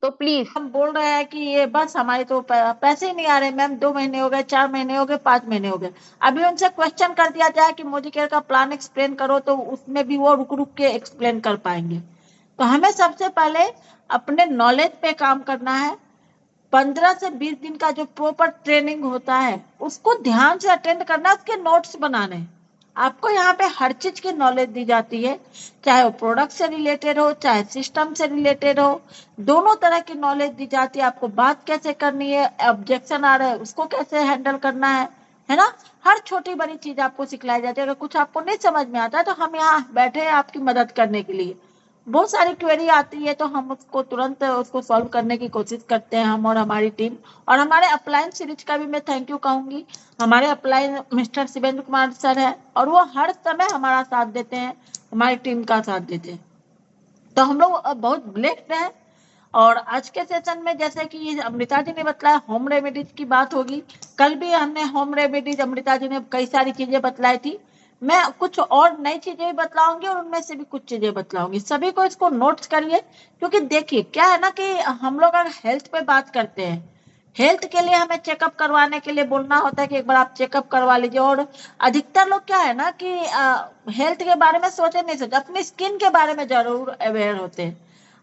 तो प्लीज। हम बोल रहे हैं कि ये बस हमारे तो पैसे ही नहीं आ रहे मैम, 2 महीने हो गए, 4 महीने हो गए, 5 महीने हो गए। अभी उनसे क्वेश्चन कर दिया जाए कि मोदी केयर का प्लान एक्सप्लेन करो, तो उसमें भी वो रुक रुक के एक्सप्लेन कर पाएंगे। तो हमें सबसे पहले अपने नॉलेज पे काम करना है। 15 से 20 दिन का जो प्रॉपर ट्रेनिंग होता है उसको ध्यान से अटेंड करना, उसके नोट्स बनाने हैं। आपको यहाँ पे हर चीज की नॉलेज दी जाती है, चाहे वो प्रोडक्ट से रिलेटेड हो चाहे सिस्टम से रिलेटेड हो। दोनों तरह की नॉलेज दी जाती है। आपको बात कैसे करनी है, ऑब्जेक्शन आ रहा है उसको कैसे हैंडल करना है ना। हर छोटी बड़ी चीज आपको सिखलाई जाती है। अगर कुछ आपको नहीं समझ में आता है तो हम यहाँ बैठे हैं आपकी मदद करने के लिए। बहुत सारी क्वेरी आती है तो हम उसको तुरंत उसको सॉल्व करने की कोशिश करते हैं, हम और हमारी टीम। और हमारे अपलाइन सीरीज का भी मैं थैंक यू कहूंगी। हमारे upline mister Shivendra Kumar sir है और वो हर समय हमारा साथ देते हैं, हमारी टीम का साथ देते हैं। तो हम लोग बहुत ब्लेस्ड हैं। और आज के सेशन में जैसे कि ये अमृता जी ने बताया होम रेमेडीज की बात होगी। कल भी हमने होम रेमेडीज, अमृता जी ने कई सारी चीजें बतलाई थी। मैं कुछ और नई चीजें भी बतलाऊंगी और उनमें से भी कुछ चीजें बतलाऊंगी। सभी को इसको नोट्स करिए, क्योंकि देखिए क्या है ना कि हम लोग अगर हेल्थ पे बात करते हैं, हेल्थ के लिए हमें चेकअप करवाने के लिए बोलना होता है कि एक बार आप चेकअप करवा लीजिए। और अधिकतर लोग क्या है ना कि हेल्थ के बारे में सोचे नहीं, सोचे अपनी स्किन के बारे में जरूर अवेयर होते हैं।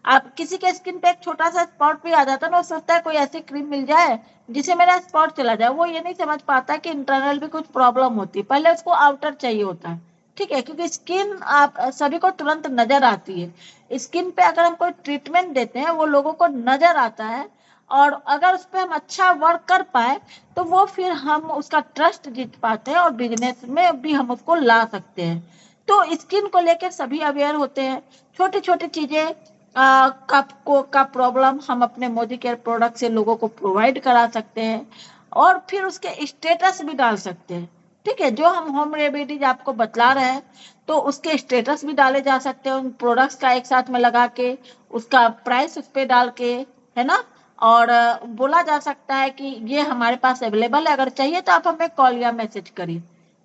आप किसी के स्किन पे एक छोटा सा स्पॉट भी आ जाता है ना, वो सोचता है कोई ऐसी क्रीम मिल जाए जिसे मेरा स्पॉट चला जाए। वो ये नहीं समझ पाता कि इंटरनल भी कुछ प्रॉब्लम होती है, पहले उसको आउटर चाहिए होता है। ठीक है, क्योंकि स्किन आप सभी को तुरंत नजर आती है। स्किन पे अगर हम कोई ट्रीटमेंट देते हैं वो लोगों को नजर आता है, और अगर उस पर हम अच्छा वर्क कर पाए तो वो फिर हम उसका ट्रस्ट जीत पाते हैं और बिजनेस में भी हम उसको ला सकते हैं। तो स्किन को लेकर सभी अवेयर होते हैं। छोटी छोटी चीजें का प्रॉब्लम हम अपने मोदी केयर प्रोडक्ट से लोगों को प्रोवाइड करा सकते हैं, और फिर उसके स्टेटस भी डाल सकते हैं। ठीक है, जो हम होम रेमेडीज आपको बतला रहे हैं तो उसके स्टेटस भी डाले जा सकते हैं उन प्रोडक्ट्स का एक साथ में लगा के, उसका प्राइस उस पे डाल के, है ना। और बोला जा सकता है कि ये हमारे पास अवेलेबल है, अगर चाहिए तो आप हमें कॉल या मैसेज करिए।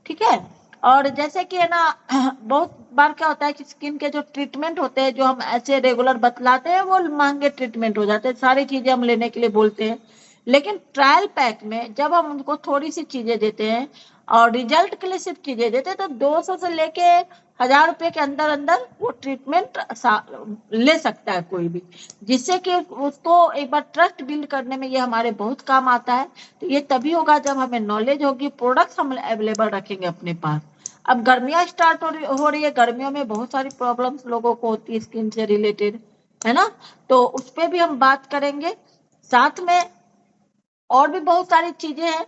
ठीक है। और जैसे कि है ना बहुत बार क्या होता है कि स्किन के जो ट्रीटमेंट होते हैं जो हम ऐसे रेगुलर बतलाते हैं वो महंगे ट्रीटमेंट हो जाते हैं, सारी चीजें हम लेने के लिए बोलते हैं। लेकिन ट्रायल पैक में जब हम उनको थोड़ी सी चीजें देते हैं और रिजल्ट के लिए सिर्फ चीजें देते हैं, तो 200 से लेके 1000 रुपए के अंदर अंदर वो ट्रीटमेंट ले सकता है कोई भी, जिससे कि उसको एक बार ट्रस्ट बिल्ड करने में ये हमारे बहुत काम आता है। तो ये तभी होगा जब हमें नॉलेज होगी, प्रोडक्ट्स हम अवेलेबल रखेंगे अपने पास। अब गर्मियां स्टार्ट हो रही है, गर्मियों में बहुत सारी प्रॉब्लम्स लोगों को होती है स्किन से रिलेटेड, है ना। तो उस पर भी हम बात करेंगे। साथ में और भी बहुत सारी चीजें हैं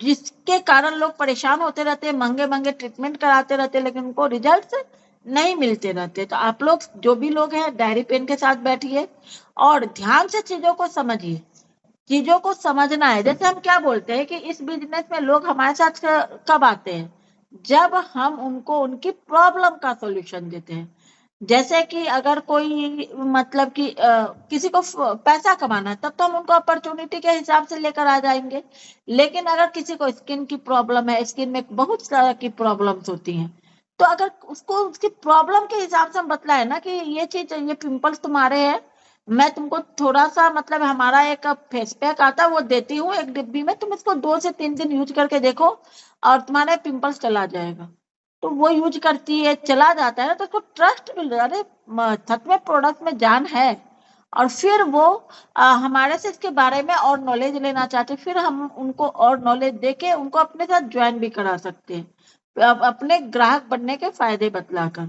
जिसके कारण लोग परेशान होते रहते हैं, महंगे महंगे ट्रीटमेंट कराते रहते हैं, लेकिन उनको रिजल्ट नहीं मिलते रहते। तो आप लोग जो भी लोग हैं डायरी पेन के साथ बैठिए और ध्यान से चीजों को समझिए। चीजों को समझना है। जैसे हम क्या बोलते हैं कि इस बिजनेस में लोग हमारे साथ कब आते हैं, जब हम उनको उनकी प्रॉब्लम का सॉल्यूशन देते हैं। जैसे कि अगर कोई मतलब कि किसी को पैसा कमाना है तब तो हम उनको अपॉर्चुनिटी के हिसाब से लेकर आ जाएंगे। लेकिन अगर किसी को स्किन की प्रॉब्लम है, स्किन में बहुत तरह की प्रॉब्लम्स होती हैं, तो अगर उसको उसकी प्रॉब्लम के हिसाब से हम बतलाए ना कि ये चीज, ये पिंपल्स तुम्हारे हैं, मैं तुमको थोड़ा सा मतलब हमारा एक फेस पैक आता है वो देती हूँ एक डिब्बी में, तुम इसको 2 से 3 दिन यूज करके देखो और तुम्हारे पिंपल्स चला जाएगा। तो वो यूज करती है, चला जाता है ना, तो उसको ट्रस्ट मिल रहा है, अरे सच में प्रोडक्ट में जान है। और फिर वो हमारे से इसके बारे में और नॉलेज लेना चाहते हैं, फिर हम उनको और नॉलेज देके उनको अपने साथ ज्वाइन भी करा सकते हैं, अपने ग्राहक बनने के फायदे बतलाकर।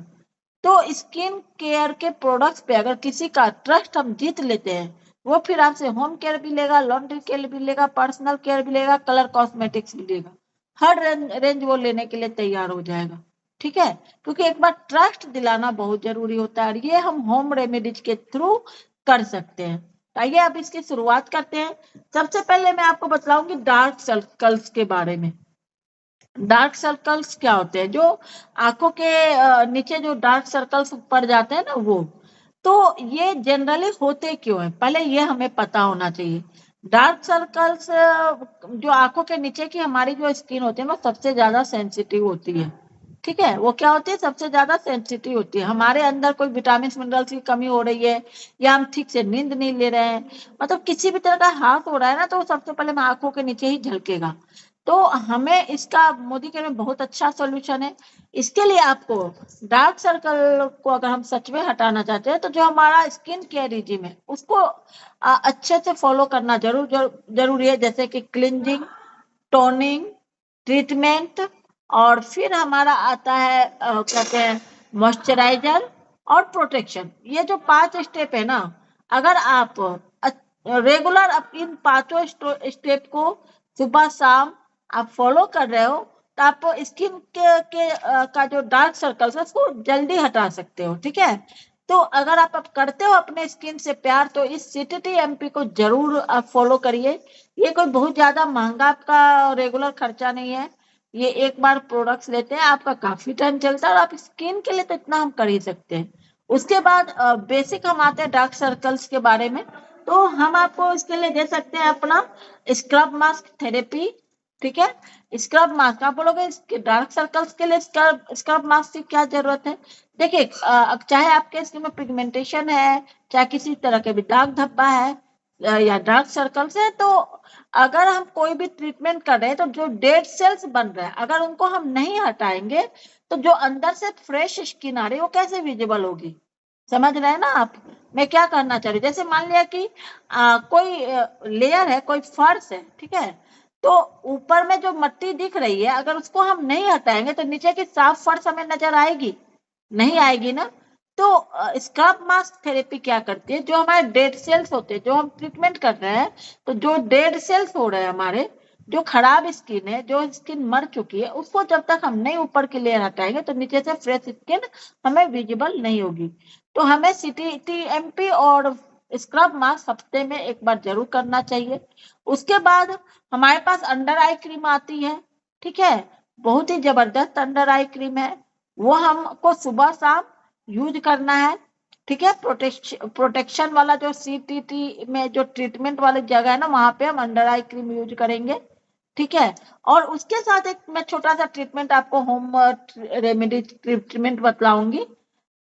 तो स्किन केयर के प्रोडक्ट्स पे अगर किसी का ट्रस्ट हम जीत लेते हैं, वो फिर आपसे होम केयर भी लेगा, लॉन्ड्री केयर भी लेगा, पर्सनल केयर भी लेगा, कलर कॉस्मेटिक्स भी लेगा। हर रेंज वो लेने के लिए तैयार हो जाएगा। ठीक है, क्योंकि एक बार ट्रस्ट दिलाना बहुत जरूरी होता है, और ये हम होम रेमेडीज के थ्रू कर सकते हैं। आइए अब इसकी शुरुआत करते हैं। सबसे पहले मैं आपको बतलाऊंगी डार्क सर्कल्स के बारे में। डार्क सर्कल्स क्या होते हैं, जो आंखों के नीचे जो डार्क सर्कल्स पड़ जाते हैं ना, वो तो ये जनरली होते क्यों है, पहले ये हमें पता होना चाहिए। डार्क सर्कल्स जो आंखों के नीचे की हमारी जो स्किन होती है ना सबसे ज्यादा सेंसिटिव होती है। ठीक है। वो क्या होती है, सबसे ज्यादा सेंसिटिव होती है। हमारे अंदर कोई विटामिन मिनरल्स की कमी हो रही है, या हम ठीक से नींद नहीं ले रहे हैं, मतलब किसी भी तरह का हार्ट हो रहा है ना, तो सबसे पहले हमारी आंखों के नीचे ही झलकेगा। तो हमें इसका मोदी केयर में बहुत अच्छा सॉल्यूशन है। इसके लिए आपको डार्क सर्कल को अगर हम सच में हटाना चाहते हैं, तो जो हमारा स्किन केयर रिजीम है उसको अच्छे से फॉलो करना जरूरी है। जैसे कि क्लिनजिंग, टोनिंग, ट्रीटमेंट, और फिर हमारा आता है कहते हैं मॉइस्चराइजर और प्रोटेक्शन। ये जो 5 स्टेप है ना, अगर आप रेगुलर इन पांचों स्टेप को सुबह शाम आप फॉलो कर रहे हो, तो आप स्किन का जो डार्क सर्कल्स है उसको जल्दी हटा सकते हो। ठीक है। तो अगर आप करते हो अपने स्किन से प्यार, तो इस CTTMP को जरूर आप फॉलो करिए। ये कोई बहुत ज्यादा महंगा आपका रेगुलर खर्चा नहीं है। ये एक बार प्रोडक्ट्स लेते हैं, आपका काफी टाइम चलता है, और आप स्किन के लिए तो इतना हम कर ही सकते हैं। उसके बाद बेसिक हम आते हैं डार्क सर्कल्स के बारे में। तो हम आपको इसके लिए दे सकते हैं अपना स्क्रब मास्क थेरेपी। ठीक है। स्क्रब मास्क, आप बोलोगे इसके डार्क सर्कल्स के लिए स्क्रब मास्क की क्या जरूरत है? देखिए, चाहे आपके स्किन में पिगमेंटेशन है, चाहे किसी तरह के भी दाग धब्बा है, या डार्क सर्कल्स है, तो अगर हम कोई भी ट्रीटमेंट कर रहे हैं, तो जो डेड सेल्स बन रहे हैं अगर उनको हम नहीं हटाएंगे, तो जो अंदर से फ्रेश स्किन आ रही है वो कैसे विजिबल होगी? समझ रहे हैं ना आप मैं क्या करना चाह रही हूँ? जैसे मान लिया कि कोई लेयर है, कोई फर्श है, ठीक है, तो ऊपर में जो मट्टी दिख रही है, अगर उसको हम नहीं हटाएंगे तो नीचे की साफ फर्श हमें नजर आएगी? नहीं आएगी ना। तो स्क्रब मास्क थेरेपी क्या करती है, जो हमारे डेड सेल्स होते हैं, जो हम ट्रीटमेंट कर रहे हैं, तो जो डेड सेल्स हो रहे हैं हमारे, जो खराब स्किन है, जो स्किन मर चुकी है, उसको जब तक हम नहीं ऊपर की लेयर हटाएंगे, तो नीचे से फ्रेश स्किन हमें विजिबल नहीं होगी। तो हमें CTTMP और स्क्रब मास्क हफ्ते में एक बार जरूर करना चाहिए। उसके बाद हमारे पास अंडर आई क्रीम आती है। ठीक है। बहुत ही जबरदस्त अंडर आई क्रीम है, वो हमको सुबह शाम यूज करना है। ठीक है। प्रोटेक्शन वाला जो CTT में जो ट्रीटमेंट वाली जगह है ना, वहां पे हम अंडर आई क्रीम यूज करेंगे। ठीक है। और उसके साथ एक मैं छोटा सा ट्रीटमेंट आपको होम रेमेडी ट्रीटमेंट बतलाऊंगी।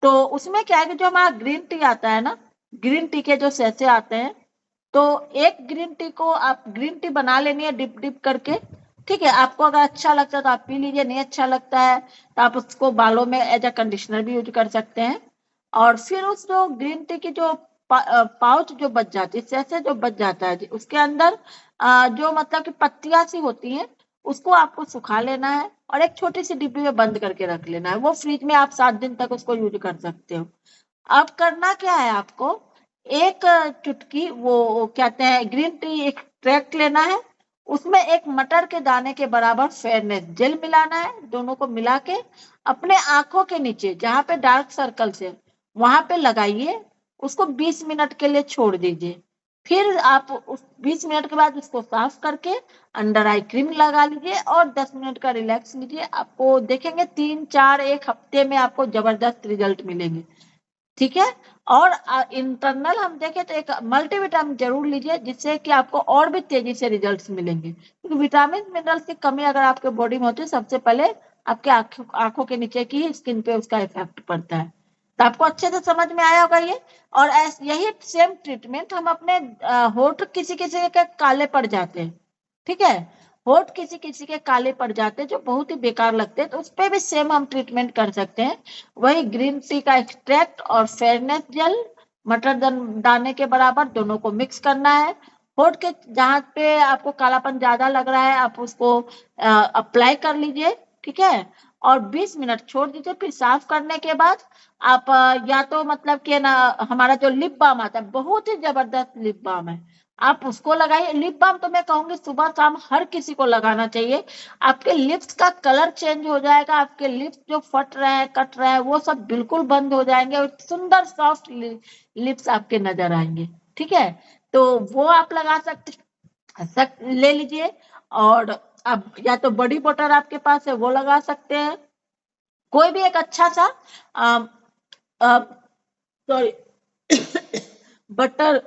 तो उसमें क्या है कि जो हमारा ग्रीन टी आता है ना, ग्रीन टी के जो सैसे आते हैं, तो एक ग्रीन टी को आप ग्रीन टी बना लेनी है डिप डिप करके। ठीक है। आपको अगर अच्छा लगता है तो आप पी लीजिए, नहीं अच्छा लगता है तो आप उसको बालों में एज अ कंडीशनर भी यूज कर सकते हैं। और फिर उस जो ग्रीन टी की जो पाउच जो बच जाती है, सैसे जो बच जाता है, उसके अंदर जो मतलब कि पत्तियां सी होती हैं, उसको आपको सुखा लेना है और एक छोटी सी डिब्बी में बंद करके रख लेना है। वो फ्रिज में आप 7 दिन तक उसको यूज कर सकते हो। अब करना क्या है आपको, एक चुटकी वो कहते हैं ग्रीन टी एक्सट्रैक्ट लेना है, उसमें एक मटर के दाने के बराबर फेयरनेस जेल मिलाना है। दोनों को मिला के अपने आंखों के नीचे जहां पे डार्क सर्कल्स है वहां पे लगाइए। उसको 20 मिनट के लिए छोड़ दीजिए। फिर आप उस 20 मिनट के बाद उसको साफ करके अंडर आई क्रीम लगा लीजिए और 10 मिनट का रिलैक्स लीजिए। आपको देखेंगे 3-4 एक हफ्ते में आपको जबरदस्त रिजल्ट मिलेंगे। ठीक है। और इंटरनल हम देखें तो एक मल्टीविटामिन जरूर लीजिए, जिससे कि आपको और भी तेजी से रिजल्ट्स मिलेंगे। क्योंकि विटामिन मिनरल्स की कमी अगर आपके बॉडी में होती है, सबसे पहले आपके आंखों के नीचे की स्किन पे उसका इफेक्ट पड़ता है। तो आपको अच्छे से समझ में आया होगा ये। और यही सेम ट्रीटमेंट हम अपने होठ किसी किसी के काले पड़ जाते हैं। ठीक है। होठ किसी किसी के काले पड़ जाते हैं जो बहुत ही बेकार लगते हैं, तो उस पे भी सेम हम ट्रीटमेंट कर सकते हैं। वही ग्रीन टी का एक्सट्रैक्ट और फेयरनेस जेल मटर दाने के बराबर दोनों को मिक्स करना है। होठ के जहाँ पे आपको कालापन ज्यादा लग रहा है आप उसको अप्लाई कर लीजिए। ठीक है। और 20 मिनट छोड़ दीजिए। फिर साफ करने के बाद आप या तो मतलब कि ना, हमारा जो लिप बाम आता है, बहुत ही जबरदस्त लिप बाम है, आप उसको लगाइए। लिप बाम तो मैं कहूंगी सुबह शाम हर किसी को लगाना चाहिए। आपके लिप्स का कलर चेंज हो जाएगा, आपके लिप्स जो फट रहे हैं कट रहे हैं वो सब बिल्कुल बंद हो जाएंगे और सुंदर सॉफ्ट लिप्स आपके नजर आएंगे। ठीक है। तो वो आप लगा ले लीजिए। और अब या तो बॉडी बटर आपके पास है वो लगा सकते हैं, कोई भी एक अच्छा सा सॉरी बटर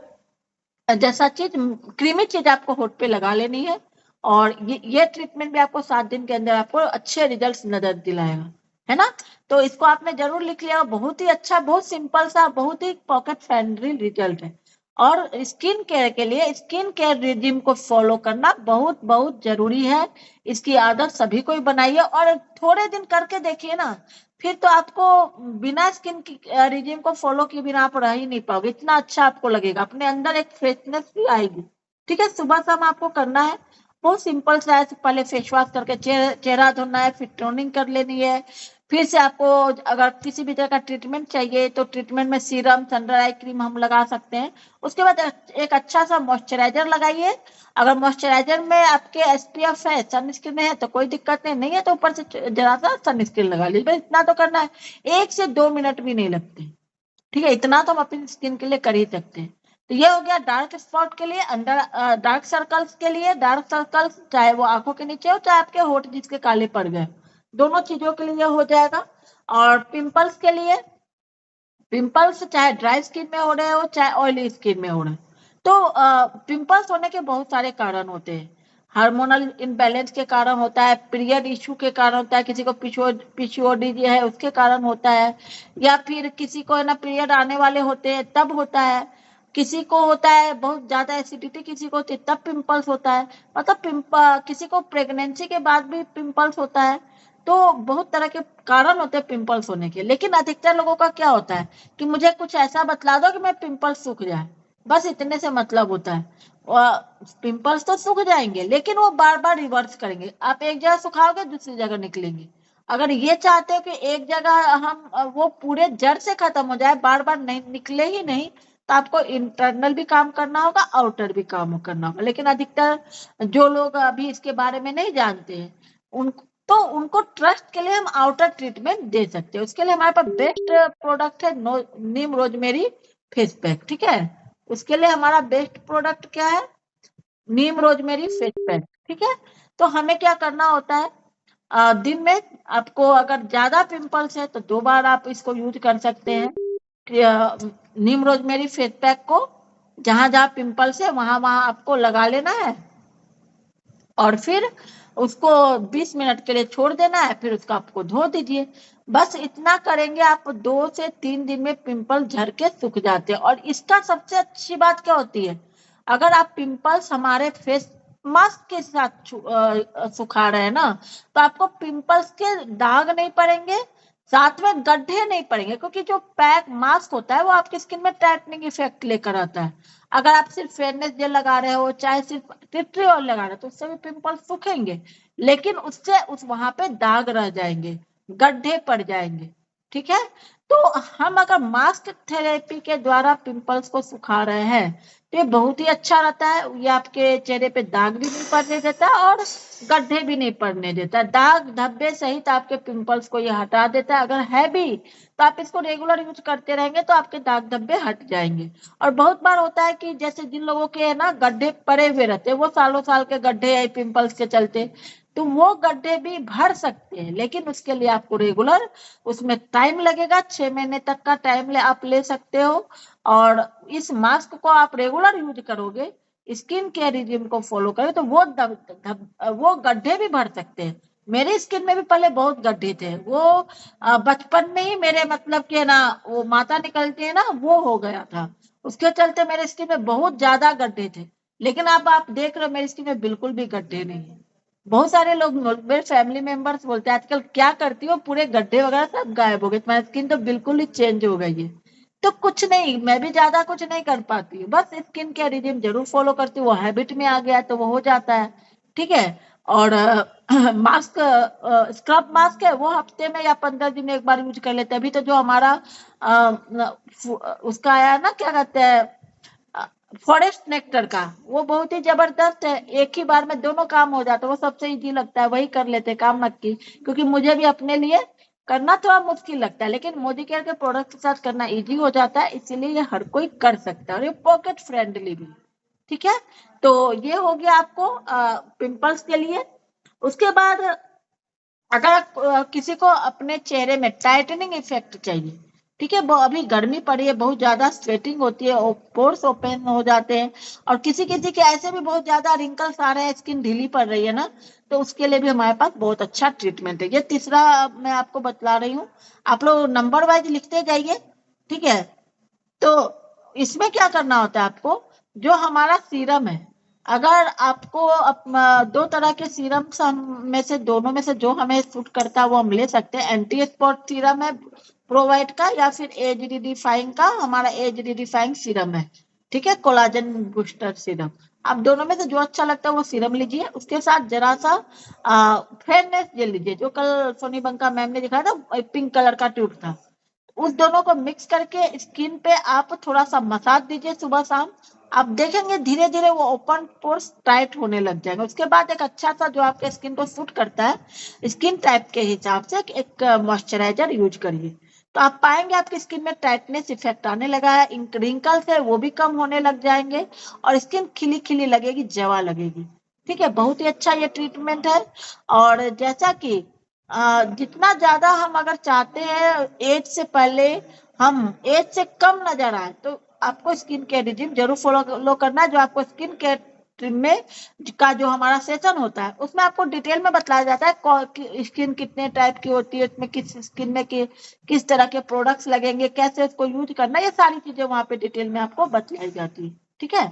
जैसा चीज, क्रीमी चीज आपको होठ पे लगा लेनी है। और ये ट्रीटमेंट भी आपको 7 दिन के अंदर आपको अच्छे रिजल्ट्स नजर दिलाएगा। है ना। तो इसको आपने जरूर लिख लिया। बहुत ही अच्छा, बहुत सिंपल सा, बहुत ही पॉकेट फ्रेंडली रिजल्ट है। और स्किन केयर के लिए स्किन केयर रिजिम को फॉलो करना बहुत बहुत जरूरी है। इसकी आदत सभी को ही बनाइए और थोड़े दिन करके देखिए ना, फिर तो आपको बिना स्किन की रिजिम को फॉलो किए बिना आप रह ही नहीं पाओगे। इतना अच्छा आपको लगेगा, अपने अंदर एक फ्रेशनेस भी आएगी। ठीक है, सुबह शाम आपको करना है। बहुत सिंपल सा है। पहले फेस वॉश करके चेहरा धोना है, फिर टोनिंग कर लेनी है। फिर से आपको अगर किसी भी तरह का ट्रीटमेंट चाहिए तो ट्रीटमेंट में सीरम, सनर आई क्रीम हम लगा सकते हैं। उसके बाद एक अच्छा सा मॉइस्चराइजर लगाइए। अगर मॉइस्चराइजर में आपके एसपीएफ है, सनस्क्रीन है, तो कोई दिक्कत नहीं है तो ऊपर से जरा सा सनस्क्रीन लगा लीजिए। बस इतना तो करना है, 1 से 2 मिनट भी नहीं लगते। ठीक है, इतना तो हम अपनी स्किन के लिए कर ही सकते हैं। तो ये हो गया डार्क स्पॉट के लिए, अंडर डार्क सर्कल्स के लिए। डार्क सर्कल्स चाहे वो आंखों के नीचे हो, चाहे आपके होठ जिसके काले पड़ गए, दोनों चीजों के लिए हो जाएगा। और पिंपल्स के लिए, पिंपल्स चाहे ड्राई स्किन में हो रहे हो चाहे ऑयली स्किन में हो रहे हो, तो पिंपल्स होने के बहुत सारे कारण होते हैं। हार्मोनल इम्बैलेंस के कारण होता है, पीरियड इशू के कारण होता है, किसी को पीसीओडी जो है उसके कारण होता है, या फिर किसी को है ना पीरियड आने वाले होते हैं तब होता है, किसी को होता है बहुत ज्यादा एसिडिटी किसी को होती है तब पिंपल्स होता है, मतलब किसी को प्रेगनेंसी के बाद भी पिंपल्स होता है। तो बहुत तरह के कारण होते हैं पिंपल्स होने के। लेकिन अधिकतर लोगों का क्या होता है कि मुझे कुछ ऐसा बतला दो कि मैं पिंपल्स सूख जाए, बस इतने से मतलब होता है। पिंपल्स तो सूख जाएंगे लेकिन वो बार बार रिवर्स करेंगे। आप एक जगह सुखाओगे दूसरी जगह निकलेंगे। अगर ये चाहते हो कि एक जगह हम वो पूरे जड़ से खत्म हो जाए, बार बार नहीं निकले ही नहीं, तो आपको इंटरनल भी काम करना होगा, आउटर भी काम करना होगा। लेकिन अधिकतर जो लोग अभी इसके बारे में नहीं जानते हैं, उन तो उनको ट्रस्ट के लिए हम आउटर ट्रीटमेंट दे सकते हैं। उसके लिए हमारे पास बेस्ट प्रोडक्ट है नीम रोजमेरी फेस पैक। ठीक है, उसके लिए हमारा बेस्ट प्रोडक्ट क्या है, नीम रोजमेरी फेस पैक। ठीक है, तो हमें क्या करना होता है, दिन में आपको अगर ज्यादा पिंपल्स है तो 2 बार आप इसको यूज कर सकते हैं। नीम रोजमेरी फेस पैक को जहां जहां पिंपल्स है वहां वहां आपको लगा लेना है और फिर उसको 20 मिनट के लिए छोड़ देना है, फिर उसको आपको धो दीजिए। बस इतना करेंगे आप 2 से 3 दिन में पिंपल झड़ के सूख जाते हैं। और इसका सबसे अच्छी बात क्या होती है, अगर आप पिंपल्स हमारे फेस मास्क के साथ सुखा रहे हैं ना, तो आपको पिंपल्स के दाग नहीं पड़ेंगे, साथ में गड्ढे नहीं पड़ेंगे, क्योंकि जो पैक मास्क होता है वो आपकी स्किन में टाइटनिंग इफेक्ट लेकर आता है। अगर आप सिर्फ फेयरनेस जेल लगा रहे हो चाहे सिर्फ टिट्री ऑयल लगा रहे हो तो उससे भी पिंपल सूखेंगे, लेकिन उससे उस वहां पे दाग रह जाएंगे, गड्ढे पड़ जाएंगे। ठीक है, तो हम अगर मास्क थेरेपी के द्वारा पिंपल्स को सुखा रहे हैं तो ये बहुत ही अच्छा रहता है। ये आपके चेहरे पे दाग भी नहीं पड़ने देता और गड्ढे भी नहीं पड़ने देता, दाग धब्बे सहित आपके पिंपल्स को ये हटा देता है। अगर है भी तो आप इसको रेगुलर यूज करते रहेंगे तो आपके दाग धब्बे हट जाएंगे। और बहुत बार होता है कि जैसे जिन लोगों के है ना गड्ढे पड़े हुए रहते हैं, वो सालों साल के गड्ढे है पिंपल्स के चलते, तो वो गड्ढे भी भर सकते हैं। लेकिन उसके लिए आपको रेगुलर, उसमें टाइम लगेगा, 6 महीने तक का टाइम आप ले सकते हो। और इस मास्क को आप रेगुलर यूज करोगे, स्किन केयर रिजिम को फॉलो करें, तो वो गड्ढे भी भर सकते हैं। मेरे स्किन में भी पहले बहुत गड्ढे थे, वो बचपन में ही मेरे मतलब कि ना वो माता निकलती है ना वो हो गया था, उसके चलते मेरे स्किन में बहुत ज्यादा गड्ढे थे। लेकिन अब आप देख रहे हो मेरी स्किन में बिल्कुल भी गड्ढे नहीं है। बहुत सारे लोग मेरे फैमिली मेंबर्स बोलते हैं आजकल क्या करती हो, पूरे गड्ढे वगैरह सब गायब हो गए, तुम्हारी स्किन तो बिल्कुल ही चेंज हो गई है। तो कुछ नहीं, मैं भी ज्यादा कुछ नहीं कर पाती हूँ, बस स्किन केयर रिजिम जरूर फॉलो करती हूँ, वो हैबिट में आ गया है तो वो हो जाता है। ठीक है, और मास्क, स्क्रब मास्क है वो हफ्ते में या 15 दिन में एक बार यूज कर लेते हैं। अभी तो जो हमारा उसका आया ना क्या कहते हैं फॉरेस्ट नेक्टर का, वो बहुत ही जबरदस्त है, एक ही बार में दोनों काम हो जाता है, वो सबसे इजी लगता है, वही कर लेते काम नक्की। क्योंकि मुझे भी अपने लिए करना थोड़ा मुश्किल लगता है, लेकिन मोदी केयर के प्रोडक्ट के साथ करना इजी हो जाता है, इसीलिए ये हर कोई कर सकता है और ये पॉकेट फ्रेंडली भी। ठीक है, तो ये हो गया आपको पिंपल्स के लिए। उसके बाद अगर किसी को अपने चेहरे में टाइटनिंग इफेक्ट चाहिए, ठीक है। अभी गर्मी पड़ी है, बहुत ज्यादा स्वेटिंग होती है, पोर्स ओपन हो जाते हैं, और किसी किसी के ऐसे भी बहुत ज्यादा रिंकल्स आ रहे हैं, स्किन ढीली पड़ रही है ना, तो उसके लिए भी हमारे पास बहुत अच्छा ट्रीटमेंट है। ये तीसरा मैं आपको बतला रही हूँ, आप लोग नंबर वाइज लिखते जाइए, ठीक है। तो इसमें क्या करना होता है आपको, जो हमारा सीरम है, अगर आपको दो तरह के सीरम में से, दोनों में से जो हमें सूट करता है वो हम ले सकते हैं। एंटी स्पॉट सीरम है प्रोवाइड का, या फिर एज डिडिफाइंग का, हमारा एज डिडिफाइंग सीरम है, ठीक है, कोलाजन बूस्टर सीरम। आप दोनों में से जो अच्छा लगता है वो सीरम लीजिए, उसके साथ जरा सा फेयरनेस जेल लीजिए, जो कल सोनी बंका मैम ने दिखाया था, पिंक कलर का ट्यूब था। उस दोनों को मिक्स करके स्किन पे आप थोड़ा सा मसाज दीजिए सुबह शाम। आप देखेंगे धीरे धीरे वो ओपन पोर्स टाइट होने लग जाएंगे। उसके बाद एक अच्छा सा जो आपके स्किन को सूट करता है स्किन टाइप के हिसाब से एक मॉइस्चराइजर यूज करिए, तो आप पाएंगे आपकी स्किन में टाइटनेस इफेक्ट आने लगा है, रिंकल्स है वो भी कम होने लग जाएंगे, और स्किन खिली खिली लगेगी, जवा लगेगी। ठीक है, बहुत ही अच्छा ये ट्रीटमेंट है। और जैसा कि जितना ज्यादा हम अगर चाहते हैं एज से पहले हम एज से कम नजर आए, तो आपको स्किन केयर रिजीम जरूर फॉलो करना है। जो आपको स्किन केयर में का जो हमारा सेशन होता है उसमें आपको डिटेल में बताया जाता है स्किन कितने टाइप की होती है, उसमें किस स्किन में किस तरह के प्रोडक्ट्स लगेंगे, कैसे उसको यूज करना, ये सारी चीजें वहां पे डिटेल में आपको बताई जाती है। ठीक है,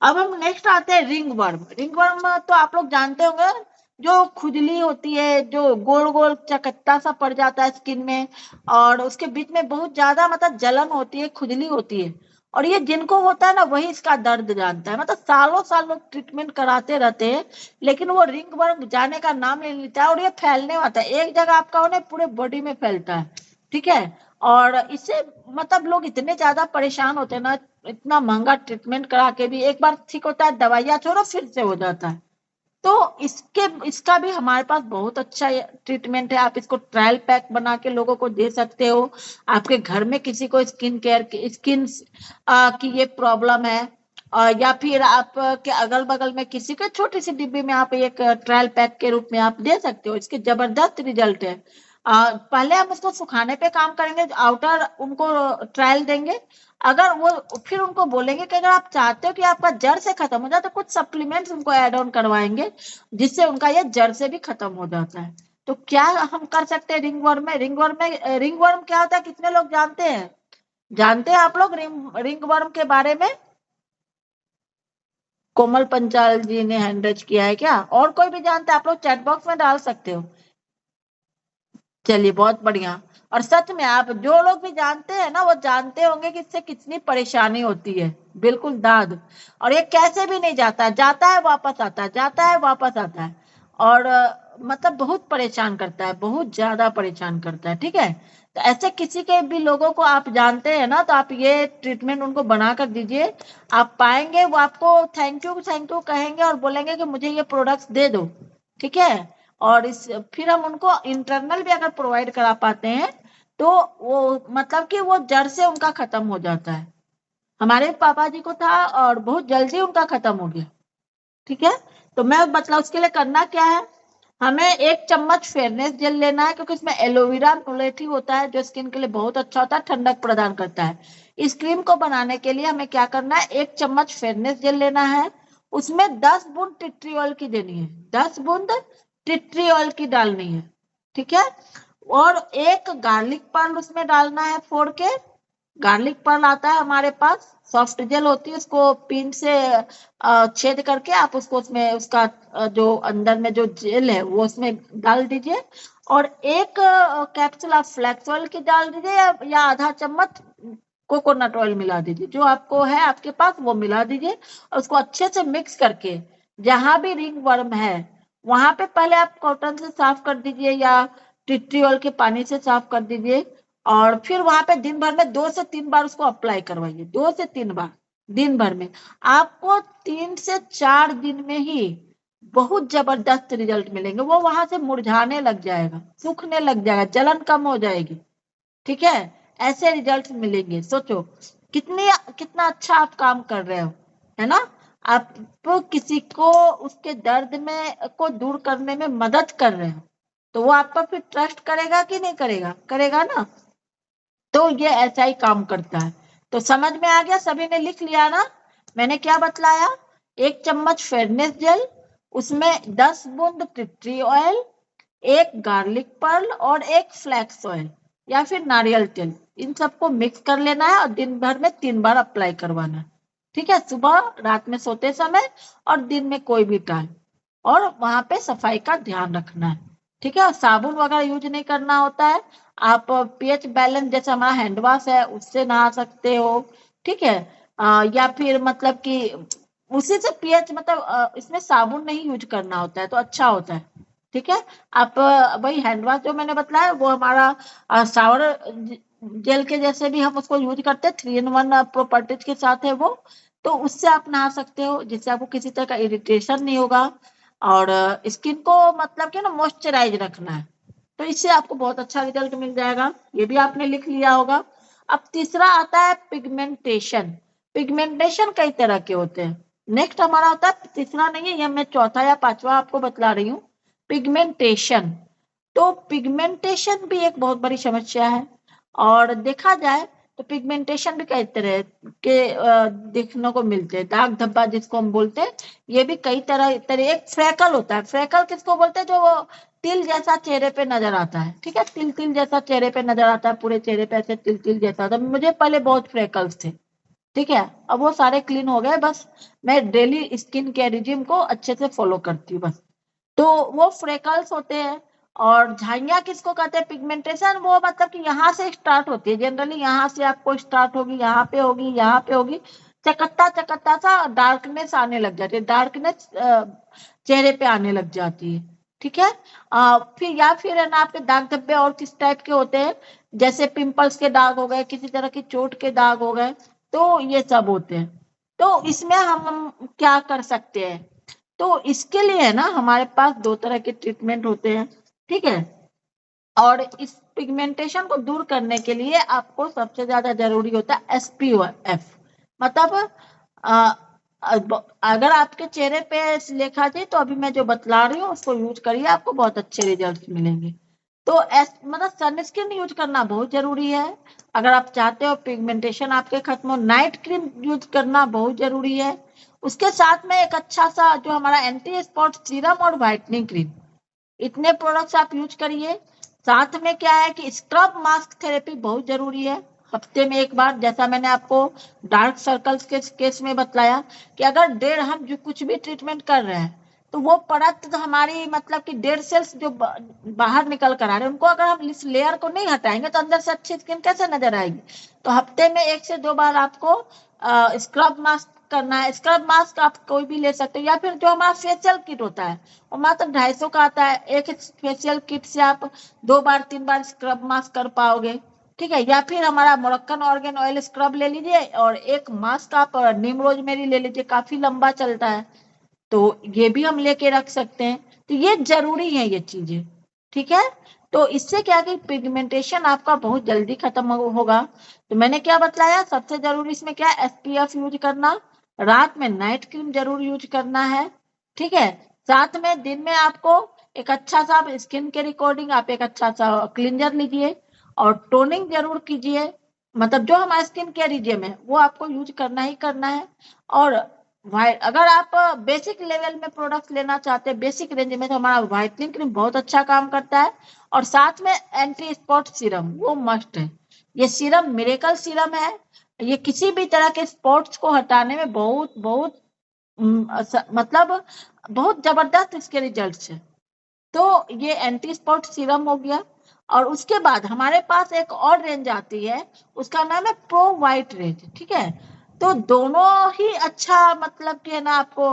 अब हम नेक्स्ट आते हैं रिंग वर्म। रिंग वर्म तो आप लोग जानते होंगे, जो खुजली होती है, जो गोल गोल चकत्ता सा पड़ जाता है स्किन में, और उसके बीच में बहुत ज्यादा मतलब जलन होती है, खुजली होती है, और ये जिनको होता है ना वही इसका दर्द जानता है। मतलब सालों साल लोग ट्रीटमेंट कराते रहते हैं, लेकिन वो रिंग वर्म जाने का नाम नहीं लेता है, और ये फैलने वाला है, एक जगह आपका होने पूरे बॉडी में फैलता है। ठीक है, और इससे मतलब लोग इतने ज्यादा परेशान होते हैं ना, इतना महंगा ट्रीटमेंट करा के भी एक बार ठीक होता है, दवाइयाँ छोड़ो फिर से हो जाता है। तो इसका भी हमारे पास बहुत अच्छा ट्रीटमेंट है। आप इसको ट्रायल पैक बना के लोगों को दे सकते हो। आपके घर में किसी को स्किन केयर की की ये प्रॉब्लम है, या फिर आप के अगल बगल में किसी के छोटी सी डिब्बी में आप एक ट्रायल पैक के रूप में आप दे सकते हो। इसके जबरदस्त रिजल्ट है। पहले हम उसको सुखाने पे काम करेंगे, आउटर उनको ट्रायल देंगे, अगर वो फिर उनको बोलेंगे कि अगर आप चाहते हो कि आपका जड़ से खत्म हो जाए तो कुछ सप्लीमेंट्स उनको ऐड ऑन करवाएंगे, जिससे उनका ये जड़ से भी खत्म हो जाता है। तो क्या हम कर सकते हैं रिंग वर्म में? रिंग वर्म क्या होता है कितने लोग जानते हैं? जानते हैं आप लोग रिंग वर्म के बारे में? कोमल पंचाल जी ने हैंड रेज किया है क्या? और कोई भी जानता है? आप लोग चैट बॉक्स में डाल सकते हो। चलिए बहुत बढ़िया। और सच में आप जो लोग भी जानते हैं ना वो जानते होंगे कि इससे कितनी परेशानी होती है, बिल्कुल दाद। और ये कैसे भी नहीं जाता है, जाता है वापस आता है, जाता है वापस आता है, और मतलब बहुत परेशान करता है, बहुत ज्यादा परेशान करता है। ठीक है, तो ऐसे किसी के भी लोगों को आप जानते हैं ना, तो आप ये ट्रीटमेंट उनको बना कर दीजिए। आप पाएंगे वो आपको थैंक यू कहेंगे और बोलेंगे कि मुझे ये प्रोडक्ट्स दे दो। ठीक है, और इस फिर हम उनको इंटरनल भी अगर प्रोवाइड करा पाते हैं तो वो मतलब कि वो जड़ से उनका खत्म हो जाता है। हमारे पापा जी को था और बहुत जल्दी उनका खत्म हो गया। ठीक है, तो मैं मतलब उसके लिए करना क्या है, हमें 1 चम्मच फेयरनेस जेल लेना है, क्योंकि इसमें एलोवेरा नोलेटी होता है जो स्किन के लिए बहुत अच्छा होता है, ठंडक प्रदान करता है। इस क्रीम को बनाने के लिए हमें क्या करना है, 1 चम्मच फेयरनेस जेल लेना है, उसमें 10 बूंद टिट्री ऑयल की देनी है, 10 बूंद टिट्री ऑयल की डालनी है। ठीक है, और एक गार्लिक पर्ल उसमें डालना है फोड़ के। गार्लिक पर्ल आता है हमारे पास, सॉफ्ट जेल होती है, उसको पिन से छेद करके आप उसको उसमें उसका जो अंदर में जो जेल है वो उसमें डाल दीजिए। और एक कैप्सूल आप फ्लैक्स ऑयल की डाल दीजिए, या आधा चम्मच कोकोनट ऑयल मिला दीजिए, जो आपको है आपके पास वो मिला दीजिए, और उसको अच्छे से मिक्स करके जहां भी रिंग वर्म है वहां पे पहले आप कॉटन से साफ कर दीजिए, या टिट्रियोल के पानी से साफ कर दीजिए, और फिर वहां पे दिन भर में 2 से 3 बार उसको अप्लाई करवाइए, 2 से 3 बार दिन भर में। आपको 3 से 4 दिन में ही बहुत जबरदस्त रिजल्ट मिलेंगे। वो वहां से मुरझाने लग जाएगा, सूखने लग जाएगा, जलन कम हो जाएगी। ठीक है, ऐसे रिजल्ट मिलेंगे। सोचो कितनी कितना अच्छा आप काम कर रहे हो, है ना? आप किसी को उसके दर्द में को दूर करने में मदद कर रहे हो, तो वो आप पर फिर ट्रस्ट करेगा कि नहीं करेगा? करेगा ना? तो ये ऐसा ही काम करता है। तो समझ में आ गया, सभी ने लिख लिया ना? मैंने क्या बतलाया? 1 चम्मच फेयरनेस जेल, उसमें 10 बूंद टी ऑयल, 1 गार्लिक पर्ल और 1 फ्लैक्स ऑयल या फिर नारियल तेल, इन सबको मिक्स कर लेना है और दिन भर में 3 बार अप्लाई करवाना है। ठीक है, सुबह, रात में सोते समय और दिन में कोई भी टाइम। और वहां पे सफाई का ध्यान रखना है। ठीक है, साबुन वगैरह यूज नहीं करना होता है। आप पीएच बैलेंस जैसे हमारा हैंड वॉश है उससे नहा सकते हो। ठीक है, या फिर मतलब कि उसी से पीएच मतलब इसमें साबुन नहीं यूज करना होता है तो अच्छा होता है। ठीक है, आप वही हैंड वॉश जो मैंने बताया वो हमारा शावर जेल के जैसे भी हम उसको यूज करते हैं, 3 in 1 प्रॉपर्टीज के साथ है वो। तो उससे आप नहा सकते हो जिससे आपको किसी तरह का इरिटेशन नहीं होगा। और स्किन को मतलब कि ना मॉइस्चराइज रखना है, तो इससे आपको बहुत अच्छा रिजल्ट मिल जाएगा। ये भी आपने लिख लिया होगा। अब तीसरा आता है पिगमेंटेशन। पिगमेंटेशन कई तरह के होते हैं। नेक्स्ट हमारा होता है, तीसरा नहीं है, यह मैं चौथा या पांचवा आपको बतला रही हूँ, पिगमेंटेशन। तो पिगमेंटेशन भी एक बहुत बड़ी समस्या है। और देखा जाए तो पिगमेंटेशन भी कई तरह के देखने को मिलते हैं। दाग धब्बा जिसको हम बोलते हैं, ये भी कई तरह तरह। एक फ्रैकल होता है, फ्रैकल किसको बोलते हैं? जो वो तिल जैसा चेहरे पे नजर आता है। ठीक है, तिल तिल जैसा चेहरे पे नजर आता है, पूरे चेहरे पे ऐसे तिल तिल जैसा आता है। मुझे पहले बहुत फ्रैकल्स थे। ठीक है, अब वो सारे क्लीन हो गए। बस मैं डेली स्किन केयर रिजिम को अच्छे से फॉलो करती हूँ बस। तो वो फ्रेकल्स होते हैं। और झाइयाँ किसको कहते हैं? पिगमेंटेशन वो मतलब कि यहाँ से स्टार्ट होती है, जनरली यहाँ से आपको स्टार्ट होगी, यहाँ पे होगी, यहाँ पे होगी, चकत्ता चकत्ता सा डार्कनेस आने लग जाती है, डार्कनेस चेहरे पे आने लग जाती है। ठीक है, फिर या फिर है ना आपके दाग धब्बे और किस टाइप के होते हैं? जैसे पिंपल्स के दाग हो गए, किसी तरह की चोट के दाग हो गए, तो ये सब होते हैं। तो इसमें हम क्या कर सकते हैं? तो इसके लिए है ना हमारे पास 2 तरह के ट्रीटमेंट होते हैं। ठीक है, और इस पिगमेंटेशन को दूर करने के लिए आपको सबसे ज्यादा जरूरी होता है SPF। मतलब अ, अगर आपके चेहरे पे देखा जाए तो अभी मैं जो बतला रही हूँ उसको यूज करिए, आपको बहुत अच्छे रिजल्ट मिलेंगे। तो मतलब सनस्क्रीन यूज करना बहुत जरूरी है। अगर आप चाहते हो पिगमेंटेशन आपके खत्म हो, नाइट क्रीम यूज करना बहुत जरूरी है। उसके साथ में एक अच्छा सा जो हमारा एंटी स्पॉट सीरम और व्हाइटनिंग क्रीम, इतने प्रोडक्ट्स आप यूज करिए। साथ में क्या है कि स्क्रब मास्क थेरेपी बहुत जरूरी है, हफ्ते में 1 बार। जैसा मैंने आपको डार्क सर्कल्स के केस में बतलाया कि अगर हम जो कुछ भी ट्रीटमेंट कर रहे हैं तो वो परत हमारी मतलब कि डेड सेल्स जो बाहर निकल कर आ रहे हैं उनको अगर हम इस लेयर को नहीं हटाएंगे तो अंदर से अच्छी स्किन कैसे नजर आएगी? तो हफ्ते में 1 से 2 बार आपको स्क्रब मास्क करना है। स्क्रब मास्क आप कोई भी ले सकते हो, या फिर जो हमारा फेशियल किट होता है वो मात्र 250 का आता है। एक फेशियल किट से आप 2 बार 3 बार स्क्रब मास्क कर पाओगे। ठीक है, या फिर हमारा मोरक्कन ऑर्गेन ऑयल स्क्रब ले लीजिए और एक मास्क आप नीम रोजमेरी ले लीजिए, काफी लंबा चलता है, तो ये भी हम लेके रख सकते हैं। तो ये जरूरी है ये चीजें। ठीक है, तो इससे क्या कि पिगमेंटेशन आपका बहुत जल्दी खत्म होगा। तो मैंने क्या बतलाया? सबसे जरूरी इसमें क्या है? SPF यूज करना, रात में नाइट क्रीम जरूर यूज करना है। ठीक है, साथ में दिन में आपको एक अच्छा सा स्किन के रिकॉर्डिंग आप एक अच्छा सा क्लींजर लीजिए और टोनिंग जरूर कीजिए। मतलब जो हमारा स्किन केयर रिजिम है वो आपको यूज करना ही करना है। और अगर आप बेसिक लेवल में प्रोडक्ट लेना चाहते हैं, बेसिक रेंज में, तो हमारा व्हाइटनिंग क्रीम बहुत अच्छा काम करता है। और साथ में एंटी स्पॉट सीरम वो मस्ट है। ये सीरम मिरेकल सीरम है। ये किसी भी तरह के स्पॉट्स को हटाने में बहुत बहुत मतलब बहुत जबरदस्त इसके रिजल्ट्स है। तो ये एंटी स्पॉट सीरम हो गया। और उसके बाद हमारे पास एक और रेंज आती है, उसका नाम है प्रो वाइट रेंज। ठीक है, तो दोनों ही अच्छा मतलब कि है ना आपको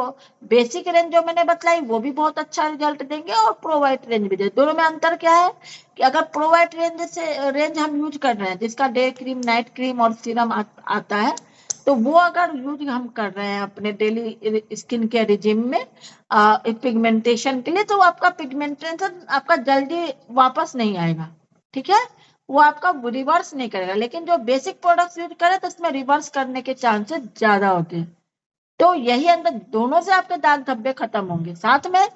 बेसिक रेंज जो मैंने बतलाई वो भी बहुत अच्छा रिजल्ट देंगे और प्रो वाइट रेंज भी देंगे। दोनों में अंतर क्या है कि अगर प्रो वाइट रेंज हम यूज कर रहे हैं जिसका डे क्रीम, नाइट क्रीम और सीरम आता है, तो वो अगर यूज हम कर रहे हैं अपने डेली स्किन केयर रिजिम में पिगमेंटेशन के लिए, तो आपका पिगमेंटेशन आपका जल्दी वापस नहीं आएगा। ठीक है, वो आपका रिवर्स नहीं करेगा। लेकिन जो बेसिक प्रोडक्ट्स यूज करें तो उसमें रिवर्स करने के चांसेस ज्यादा होते हैं। तो यही अंदर दोनों से आपके दाग धब्बे खत्म होंगे। साथ में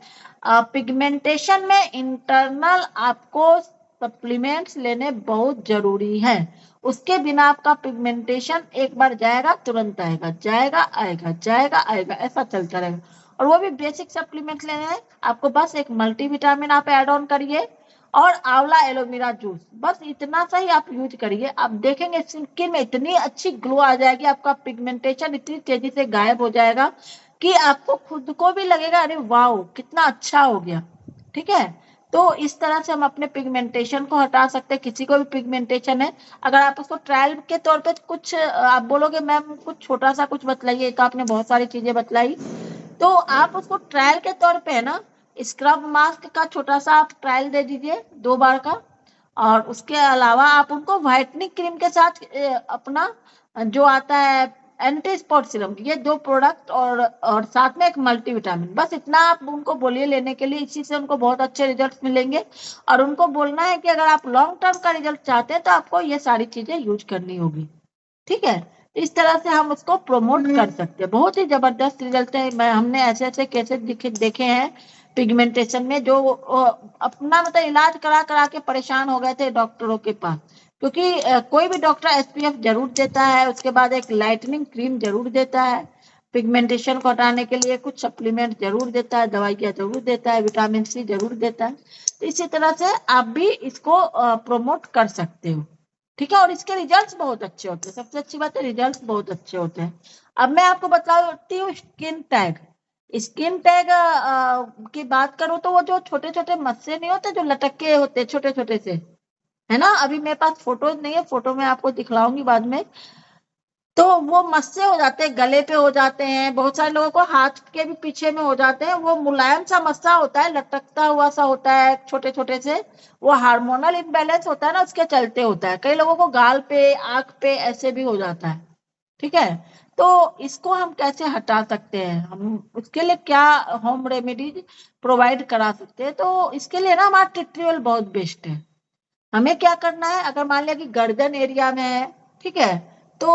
पिगमेंटेशन में इंटरनल आपको सप्लीमेंट्स लेने बहुत जरूरी है। उसके बिना आपका पिगमेंटेशन एक बार जाएगा तुरंत आएगा, जाएगा आएगा, जाएगा आएगा, ऐसा चलता रहेगा। और वो भी बेसिक सप्लीमेंट लेने हैं आपको, बस एक मल्टीविटामिन आप ऐड ऑन करिए और आंवला एलोवेरा जूस, बस इतना सा ही आप यूज करिए। आप देखेंगे स्किन में इतनी अच्छी ग्लो आ जाएगी, आपका पिगमेंटेशन इतनी तेजी से गायब हो जाएगा कि आपको खुद को भी लगेगा अरे वाह कितना अच्छा हो गया। ठीक है, तो इस तरह से हम अपने पिगमेंटेशन को हटा सकते हैं। किसी को भी पिगमेंटेशन है, अगर आप उसको ट्रायल के तौर पे कुछ आप बोलोगे मैम कुछ छोटा सा कुछ बतलाइए, तो आपने बहुत सारी चीजें बतलाई, तो आप उसको ट्रायल के तौर पे है ना स्क्रब मास्क का छोटा सा आप ट्रायल दे दीजिए 2 बार का। और उसके अलावा आप उनको व्हाइटनिंग क्रीम के साथ अपना जो आता है एंटी स्पॉट सीरम, ये 2 प्रोडक्ट और साथ में एक मल्टीविटामिन, बस इतना आप उनको बोलिए लेने के लिए। इसी से उनको बहुत अच्छे रिजल्ट मिलेंगे। और उनको बोलना है कि अगर आप लॉन्ग टर्म का रिजल्ट चाहते हैं तो आपको ये सारी चीजें यूज करनी होगी। ठीक है, इस तरह से हम उसको प्रमोट कर सकते हैं। बहुत ही जबरदस्त रिजल्ट है। हमने ऐसे ऐसे केसेस देखे हैं पिगमेंटेशन में, जो अपना मतलब इलाज करा करा के परेशान हो गए थे डॉक्टरों के पास, क्योंकि कोई भी डॉक्टर एसपीएफ जरूर देता है, उसके बाद एक लाइटनिंग क्रीम जरूर देता है, पिगमेंटेशन को हटाने के लिए कुछ सप्लीमेंट जरूर देता है, दवाइयाँ जरूर देता है, विटामिन सी जरूर देता है। तो इसी तरह से आप भी इसको प्रमोट कर सकते हो। ठीक है, और इसके रिजल्ट्स बहुत अच्छे होते हैं। सबसे अच्छी बात है रिजल्ट्स बहुत अच्छे होते हैं। अब मैं आपको बताती हूँ स्किन टैग। स्किन टैग की बात करूँ तो वो जो छोटे छोटे मस्से नहीं होते जो लटके होते छोटे छोटे से, है ना, अभी मेरे पास फोटो नहीं है, फोटो में आपको दिखलाऊंगी बाद में। तो वो मस्से हो जाते हैं, गले पे हो जाते हैं, बहुत सारे लोगों को हाथ के भी पीछे में हो जाते हैं। वो मुलायम सा मस्सा होता है, लटकता हुआ सा होता है छोटे छोटे से, वो हार्मोनल इम्बैलेंस होता है ना उसके चलते होता है। कई लोगों को गाल पे आंख पे ऐसे भी हो जाता है। ठीक है, तो इसको हम कैसे हटा सकते हैं, हम उसके लिए क्या होम रेमेडीज प्रोवाइड करा सकते हैं। तो इसके लिए ना हमारा टिट्रियोल बहुत बेस्ट है। हमें क्या करना है, अगर मान लिया कि गर्दन एरिया में है, ठीक है, तो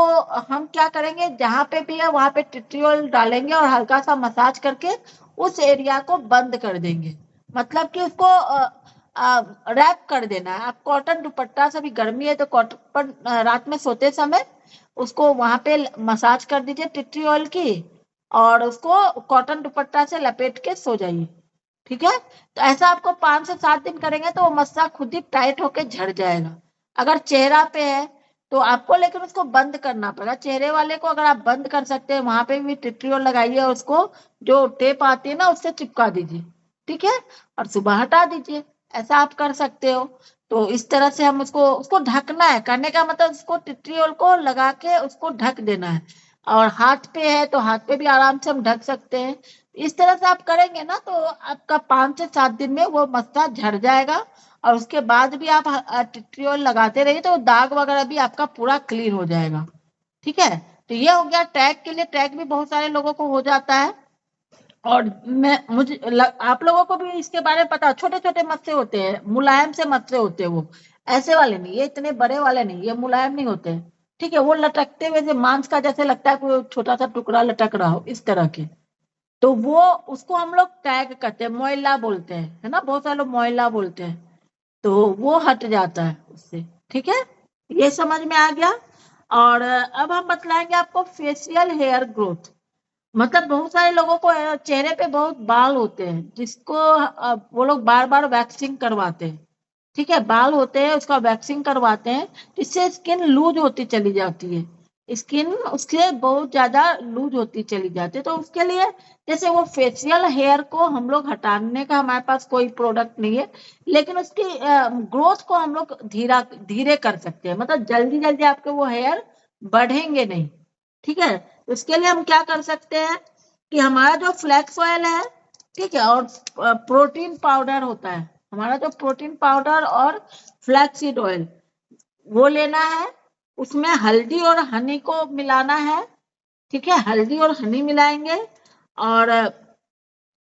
हम क्या करेंगे, जहां पे भी है वहां पे टिट्रियोल डालेंगे और हल्का सा मसाज करके उस एरिया को बंद कर देंगे। मतलब कि उसको रैप कर देना है। आप कॉटन दुपट्टा से, भी गर्मी है तो कॉटन पर रात में सोते समय उसको वहां पे मसाज कर दीजिए टिट्रियोल की, और उसको कॉटन दुपट्टा से लपेट के सो जाइए। ठीक है, तो ऐसा आपको 5 से 7 दिन करेंगे तो वो मस्सा खुद ही टाइट होके झड़ जाएगा। अगर चेहरा पे है तो आपको लेकिन उसको बंद करना पड़ेगा। चेहरे वाले को अगर आप बंद कर सकते हैं वहां पे भी टिट्रियोल लगाइए, उसको जो टेप आती है ना उससे चिपका दीजिए। ठीक है, और सुबह हटा दीजिए, ऐसा आप कर सकते हो। तो इस तरह से हम उसको उसको ढकना है, करने का मतलब उसको टिट्रियोल को लगा के उसको ढक देना है। और हाथ पे है तो हाथ पे भी आराम से हम ढक सकते हैं। इस तरह से आप करेंगे ना तो आपका 5 से 7 दिन में वो मस्सा झड़ जाएगा। और उसके बाद भी आप टिट्रियोल लगाते रहिए तो दाग वगैरह भी आपका पूरा क्लीन हो जाएगा। ठीक है, तो ये हो गया टैग के लिए। टैग भी बहुत सारे लोगों को हो जाता है, और आप लोगों को भी इसके बारे में पता, छोटे छोटे मस्से होते हैं, मुलायम से मस्से होते हैं वो, ऐसे वाले नहीं, ये इतने बड़े वाले नहीं, ये मुलायम नहीं होते। ठीक है, वो लटकते हुए जो मांस का जैसे लगता है कोई छोटा सा टुकड़ा लटक रहा हो, इस तरह के। तो वो उसको हम लोग टैग करते हैं, मोइला बोलते हैं, है ना, बहुत सारे लोग मोइला बोलते हैं। तो वो हट जाता है उससे। ठीक है, ये समझ में आ गया। और अब हम बतलाएंगे आपको फेशियल हेयर ग्रोथ। मतलब बहुत सारे लोगों को चेहरे पे बहुत बाल होते हैं, जिसको वो लोग बार बार वैक्सिंग करवाते हैं। ठीक है, बाल होते हैं उसका वैक्सिंग करवाते हैं, जिससे स्किन लूज होती चली जाती है। स्किन उसके बहुत ज्यादा लूज होती चली जाती है। तो उसके लिए जैसे वो फेशियल हेयर को हम लोग हटाने का हमारे पास कोई प्रोडक्ट नहीं है, लेकिन उसकी ग्रोथ को हम लोग धीरा धीरे कर सकते हैं। मतलब जल्दी जल्दी आपके वो हेयर बढ़ेंगे नहीं। ठीक है, उसके लिए हम क्या कर सकते हैं कि हमारा जो फ्लैक्स ऑयल है, ठीक है, और प्रोटीन पाउडर होता है, हमारा जो प्रोटीन पाउडर और फ्लैक्सीड ऑयल वो लेना है। उसमें हल्दी और हनी को मिलाना है। ठीक है, हल्दी और हनी मिलाएंगे, और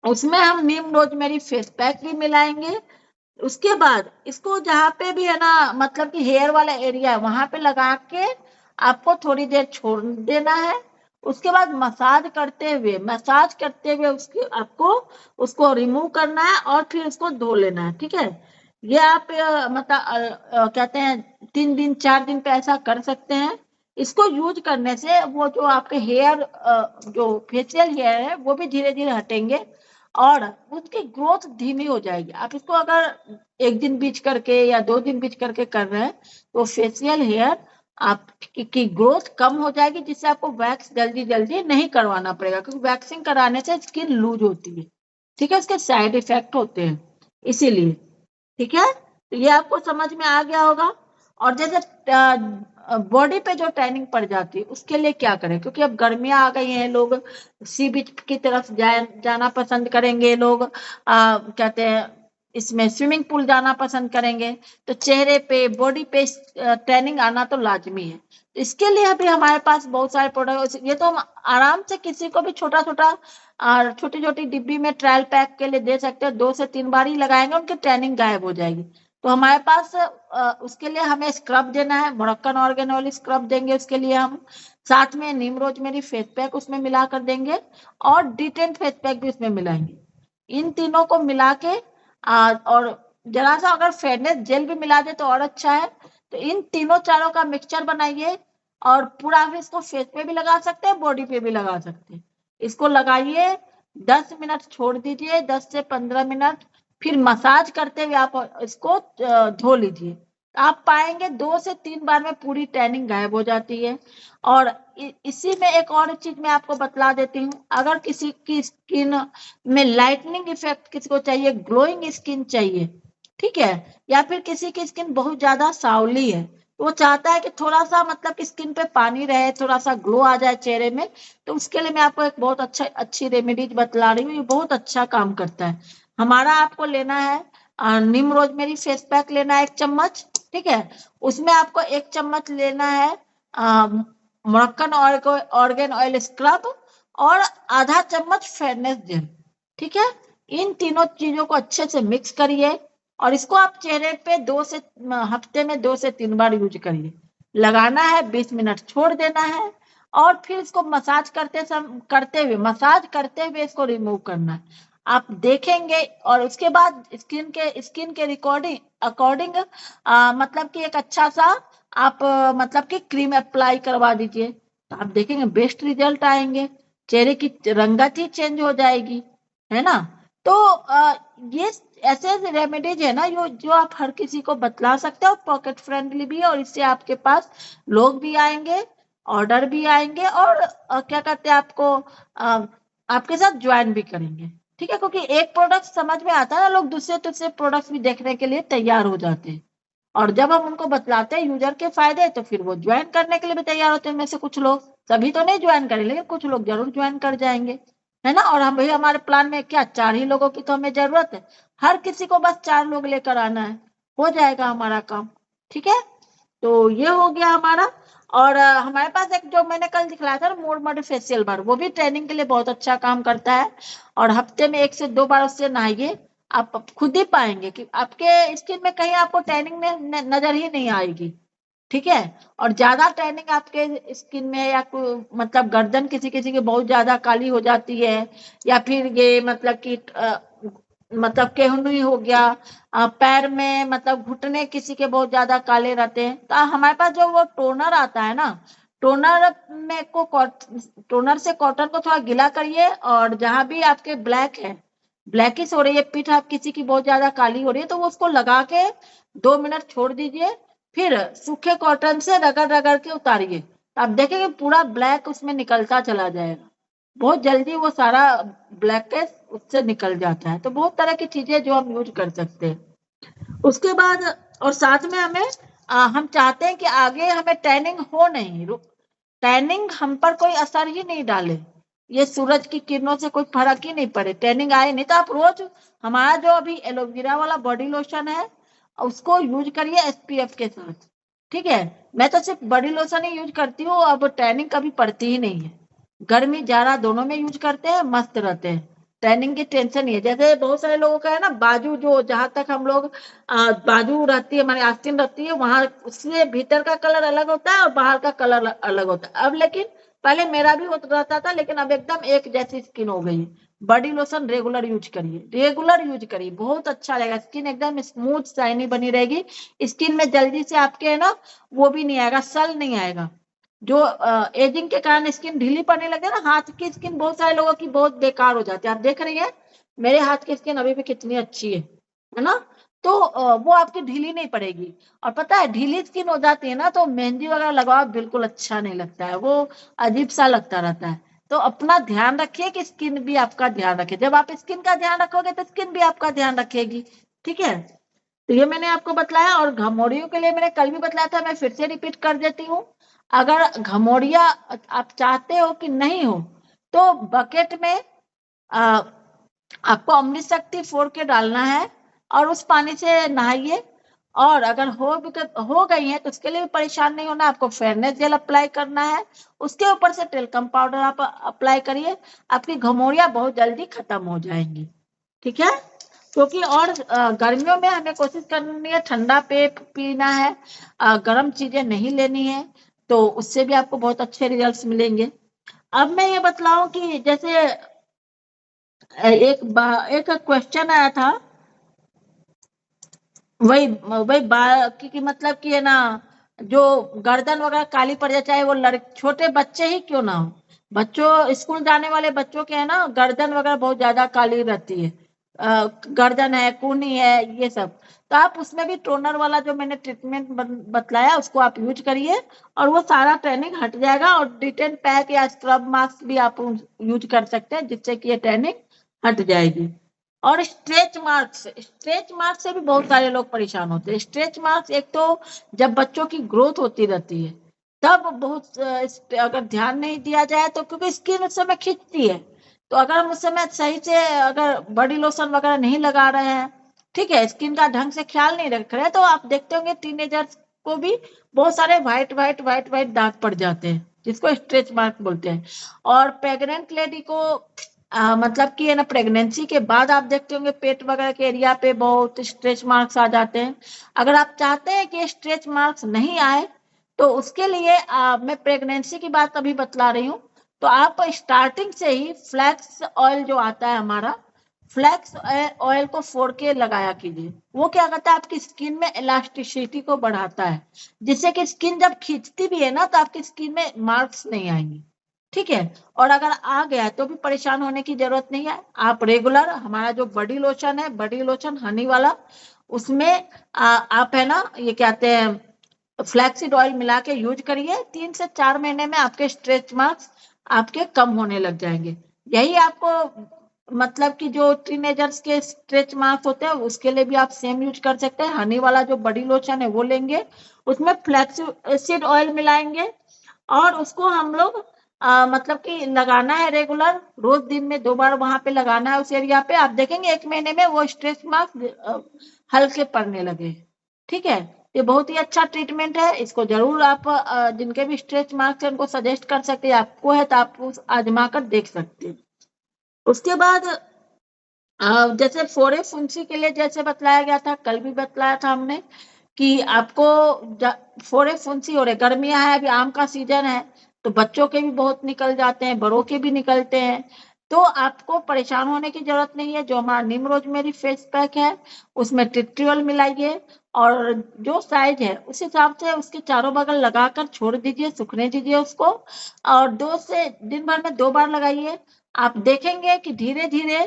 उसमें हम नीम रोजमेरी फेस पैक भी मिलाएंगे। उसके बाद इसको जहाँ पे भी है ना, मतलब कि हेयर वाला एरिया है वहां पे लगा के आपको थोड़ी देर छोड़ देना है। उसके बाद मसाज करते हुए उसके आपको उसको रिमूव करना है और फिर उसको धो लेना है। ठीक है, ये आप मतलब कहते हैं 3 दिन 4 दिन पे ऐसा कर सकते हैं। इसको यूज करने से वो जो आपके हेयर जो फेशियल हेयर है वो भी धीरे धीरे हटेंगे और उसकी ग्रोथ धीमी हो जाएगी। आप इसको अगर 1 दिन बीच करके या 2 दिन बीच करके कर रहे हैं तो फेशियल हेयर आपकी ग्रोथ कम हो जाएगी, जिससे आपको वैक्स जल्दी जल्दी नहीं करवाना पड़ेगा, क्योंकि वैक्सिंग कराने से स्किन लूज होती है। ठीक है, उसके साइड इफेक्ट होते हैं इसीलिए। ठीक है, तो ये आपको समझ में आ गया होगा। और जैसे बॉडी पे जो टैनिंग पड़ जाती है उसके लिए क्या करें, क्योंकि अब गर्मियां आ गई हैं, लोग सी बीच की तरफ जाना पसंद करेंगे, लोग कहते हैं इसमें स्विमिंग पूल जाना पसंद करेंगे, तो चेहरे पे बॉडी पे टैनिंग आना तो लाजमी है। तो इसके लिए अभी हमारे पास बहुत सारे प्रोडक्ट, ये तो हम आराम से किसी को भी छोटा छोटा और छोटी छोटी डिब्बी में ट्रायल पैक के लिए दे सकते हैं, 2 से 3 बार ही लगाएंगे उनकी टैनिंग गायब हो जाएगी। तो हमारे पास उसके लिए हमें स्क्रब देना है, मोरक्कन ऑर्गेन ऑयल स्क्रब देंगे उसके लिए हम, साथ में नीम रोजमेरी फेस पैक उसमें मिला कर देंगे और डिटेन फेस पैक भी उसमें मिलाएंगे। इन तीनों को मिला के और जरा सा अगर फेयरनेस जेल भी मिला दे तो और अच्छा है। तो इन तीनों चारों का मिक्सचर बनाइए और पूरा आप इसको फेस पे भी लगा सकते हैं, बॉडी पे भी लगा सकते हैं। इसको लगाइए, 10 मिनट छोड़ दीजिए, 10 से 15 मिनट, फिर मसाज करते हुए आप इसको धो लीजिए। आप पाएंगे 2 से 3 बार में पूरी टैनिंग गायब हो जाती है। और इसी में एक और चीज मैं आपको बतला देती हूँ, अगर किसी की स्किन में लाइटनिंग इफेक्ट किसी को चाहिए, ग्लोइंग स्किन चाहिए, ठीक है, या फिर किसी की स्किन बहुत ज्यादा सावली है, तो वो चाहता है कि थोड़ा सा मतलब कि स्किन पे पानी रहे, थोड़ा सा ग्लो आ जाए चेहरे में, तो उसके लिए मैं आपको एक बहुत अच्छी रेमेडीज बतला रही हूँ, ये बहुत अच्छा काम करता है। हमारा आपको लेना है नीम रोजमेरी फेस पैक लेना है 1 चम्मच, ठीक है। उसमें आपको 1 चम्मच लेना है मोरक्कन ऑर्गेन ऑयल स्क्रब और आधा चम्मच फेयरनेस जेल, ठीक है। इन तीनों चीजों को अच्छे से मिक्स करिए और इसको आप चेहरे पे हफ्ते में 2 से 3 बार यूज करिए। लगाना है, 20 मिनट छोड़ देना है और फिर इसको मसाज करते हुए इसको रिमूव करना है। आप देखेंगे और उसके बाद स्किन के रिकॉर्डिंग अकॉर्डिंग मतलब कि एक अच्छा सा आप मतलब कि क्रीम अप्लाई करवा दीजिए, तो आप देखेंगे बेस्ट रिजल्ट आएंगे, चेहरे की रंगत ही चेंज हो जाएगी, है ना। तो ये ऐसे ऐसे रेमेडीज है ना जो जो आप हर किसी को बतला सकते हो, पॉकेट फ्रेंडली भी है और इससे आपके पास लोग भी आएंगे, ऑर्डर भी आएंगे और क्या कहते हैं आपको आपके साथ ज्वाइन भी करेंगे। ठीक है, क्योंकि एक प्रोडक्ट समझ में आता है ना, लोग दूसरे दूसरे प्रोडक्ट्स भी देखने के लिए तैयार हो जाते हैं और जब हम उनको बतलाते हैं यूजर के फायदे तो फिर वो ज्वाइन करने के लिए भी तैयार होते हैं। उनमें से कुछ लोग, सभी तो नहीं ज्वाइन करें लेकिन कुछ लोग जरूर ज्वाइन कर जाएंगे, है ना। और हम भाई हमारे प्लान में क्या 4 ही लोगों की तो हमें जरूरत है, हर किसी को बस 4 लोग लेकर आना है, हो जाएगा हमारा काम। ठीक है, तो ये हो गया हमारा। और हमारे पास एक जो मैंने कल दिखलाया था मोर मड फेशियल बार, वो भी ट्रेनिंग के लिए बहुत अच्छा काम करता है और हफ्ते में 1 से 2 बार उससे नहाइए। आप खुद ही पाएंगे कि आपके स्किन में कहीं आपको टैनिंग नजर ही नहीं आएगी। ठीक है, और ज्यादा टैनिंग आपके स्किन में या मतलब गर्दन किसी किसी की बहुत ज्यादा काली हो जाती है, या फिर ये मतलब कि मतलब केहनुई हो गया, पैर में मतलब घुटने किसी के बहुत ज्यादा काले रहते हैं, तो हमारे पास जो वो टोनर आता है ना, टोनर में टोनर से कॉटन को थोड़ा गीला करिए और जहां भी आपके ब्लैक है, ब्लैकिश हो रही है पीठ आप किसी की बहुत ज्यादा काली हो रही है, तो वो उसको लगा के 2 मिनट छोड़ दीजिए, फिर सूखे कॉटन से रगड़ रगड़ के उतारिए, तो आप देखेंगे पूरा ब्लैक उसमें निकलता चला जाएगा, बहुत जल्दी वो सारा ब्लैकेस उससे निकल जाता है। तो बहुत तरह की चीजें जो हम यूज कर सकते हैं। उसके बाद और साथ में हम चाहते हैं कि आगे हमें टैनिंग हो नहीं, टैनिंग हम पर कोई असर ही नहीं डाले, ये सूरज की किरणों से कोई फर्क ही नहीं पड़े, टैनिंग आए नहीं, तो आप रोज हमारा जो अभी एलोवेरा वाला बॉडी लोशन है उसको यूज करिए एसपीएफ के साथ। ठीक है, मैं तो सिर्फ बॉडी लोशन ही यूज करती हूँ, अब टैनिंग कभी पड़ती ही नहीं है, गर्मी जाड़ा दोनों में यूज करते हैं, मस्त रहते हैं, टैनिंग की टेंशन नहीं है। जैसे बहुत सारे लोगों का है ना बाजू, जो जहां तक हम लोग बाजू रहती है हमारी आस्तीन रहती है वहां, उससे भीतर का कलर अलग होता है और बाहर का कलर अलग होता है। अब लेकिन पहले मेरा भी होता रहता था, लेकिन अब एकदम एक जैसी स्किन हो गई है, बॉडी लोशन रेगुलर यूज करिए, रेगुलर यूज करिए, बहुत अच्छा रहेगा, स्किन एकदम स्मूथ शाइनी बनी रहेगी। स्किन में जल्दी से आपके है ना वो भी नहीं आएगा, सल नहीं आएगा। जो एजिंग के कारण स्किन ढीली पड़ने लगे ना, हाथ की स्किन बहुत सारे लोगों की बहुत बेकार हो जाती है। आप देख रही हैं मेरे हाथ की स्किन अभी भी कितनी अच्छी है ना। तो वो आपकी ढीली नहीं पड़ेगी। और पता है ढीली स्किन हो जाती है ना तो मेहंदी वगैरह लगाओ बिल्कुल अच्छा नहीं लगता है, वो अजीब सा लगता रहता है। तो अपना ध्यान रखिए कि स्किन भी आपका ध्यान रखे, जब आप स्किन का ध्यान रखोगे तो स्किन भी आपका ध्यान रखेगी। ठीक है, तो ये मैंने आपको बतलाया। और घमौड़ियों के लिए मैंने कल भी बतलाया था, मैं फिर से रिपीट कर देती हूँ। अगर घमौड़िया आप चाहते हो कि नहीं हो तो बकेट में आ, आपको अमृत शक्ति फोड़ के डालना है और उस पानी से नहाइए। और अगर हो गई है तो उसके लिए भी परेशान नहीं होना, आपको फेयरनेस जेल अप्लाई करना है, उसके ऊपर से टेल्कम पाउडर आप अप्लाई करिए, आपकी घमौड़ियां बहुत जल्दी खत्म हो जाएंगी। ठीक है, क्योंकि और गर्मियों में हमें कोशिश करनी है ठंडा पे पीना है, गर्म चीजें नहीं लेनी है, तो उससे भी आपको बहुत अच्छे रिजल्ट्स मिलेंगे। अब मैं ये बतलाऊं कि जैसे एक क्वेश्चन आया था, वही वही कि मतलब कि है ना, जो गर्दन वगैरह काली पड़ जाए, चाहे वो छोटे बच्चे ही क्यों ना हो, बच्चों स्कूल जाने वाले बच्चों के है ना गर्दन वगैरह बहुत ज्यादा काली रहती है, गर्दन है, कूहनी है, ये सब। तो आप उसमें भी टोनर वाला जो मैंने ट्रीटमेंट बतलाया उसको आप यूज करिए और वो सारा टैनिंग हट जाएगा। और डिटेन पैक या स्क्रब मास्क भी आप यूज कर सकते हैं जिससे कि ये टैनिंग हट जाएगी। और स्ट्रेच मार्क्स से भी बहुत सारे लोग परेशान होते हैं। स्ट्रेच मार्क्स एक तो जब बच्चों की ग्रोथ होती रहती है तब बहुत अगर ध्यान नहीं दिया जाए तो, क्योंकि स्किन उस समय खींचती है, तो अगर हम उस समय सही से अगर बॉडी लोशन वगैरह नहीं लगा रहे हैं, ठीक है, स्किन का ढंग से ख्याल नहीं रख रहे, तो आप देखते होंगे टीनेजर्स को भी बहुत सारे व्हाइट व्हाइट व्हाइट व्हाइट दाग पड़ जाते हैं जिसको स्ट्रेच मार्क बोलते हैं। और प्रेग्नेंट लेडी को मतलब कि है ना प्रेगनेंसी के बाद आप देखते होंगे पेट वगैरह के एरिया पे बहुत स्ट्रेच मार्क्स आ जाते हैं। अगर आप चाहते हैं कि स्ट्रेच मार्क्स नहीं आए तो उसके लिए मैं प्रेगनेंसी की बात अभी बतला रही हूँ। तो आप स्टार्टिंग से ही फ्लैक्स ऑयल जो आता है हमारा, फ्लैक्स ऑयल को फोड़ के लगाया कीजिए। वो क्या करता है आपकी स्किन में इलास्टिसिटी को बढ़ाता है, जिससे कि स्किन जब खींचती भी है ना तो आपकी स्किन में मार्क्स नहीं आएंगे। ठीक है, और अगर आ गया तो भी परेशान होने की जरूरत नहीं है। आप रेगुलर हमारा जो बॉडी लोशन है, बॉडी लोशन हनी वाला, उसमें आप है ना ये कहते हैं फ्लैक्सीड ऑयल मिला के यूज करिए, 3 से 4 महीने में आपके स्ट्रेच मार्क्स आपके कम होने लग जाएंगे। यही आपको मतलब कि जो टीनेजर्स के स्ट्रेच मार्क्स होते हैं उसके लिए भी आप सेम यूज कर सकते हैं। हनी वाला जो बॉडी लोशन है वो लेंगे, उसमें फ्लैक्सीड ऑयल मिलाएंगे और उसको हम लोग मतलब कि लगाना है रेगुलर, रोज दिन में 2 बार वहां पे लगाना है उस एरिया पे। आप देखेंगे 1 महीने में वो स्ट्रेच मार्क्स हल्के पड़ने लगे। ठीक है, ये बहुत ही अच्छा ट्रीटमेंट है, इसको जरूर आप जिनके भी स्ट्रेच मार्क्स है उनको सजेस्ट कर सकते हैं। आपको है तो आप आजमा कर देख सकते हैं। उसके बाद जैसे फोड़े फुंसी के लिए जैसे बतलाया गया था, कल भी बतलाया था हमने कि आपको फोड़े फुंसी हो रहे, गर्मियां है, अभी आम का सीजन है, तो बच्चों के भी बहुत निकल जाते हैं, बड़ों के भी निकलते हैं। तो आपको परेशान होने की जरूरत नहीं है। जो हमारा नीम रोजमेरी फेस पैक है उसमें टिट्रियोल मिलाइए और जो साइज है उस हिसाब से उसके चारों बगल लगाकर छोड़ दीजिए, सूखने दीजिए उसको। और दिन भर में 2 बार लगाइए। आप देखेंगे कि धीरे धीरे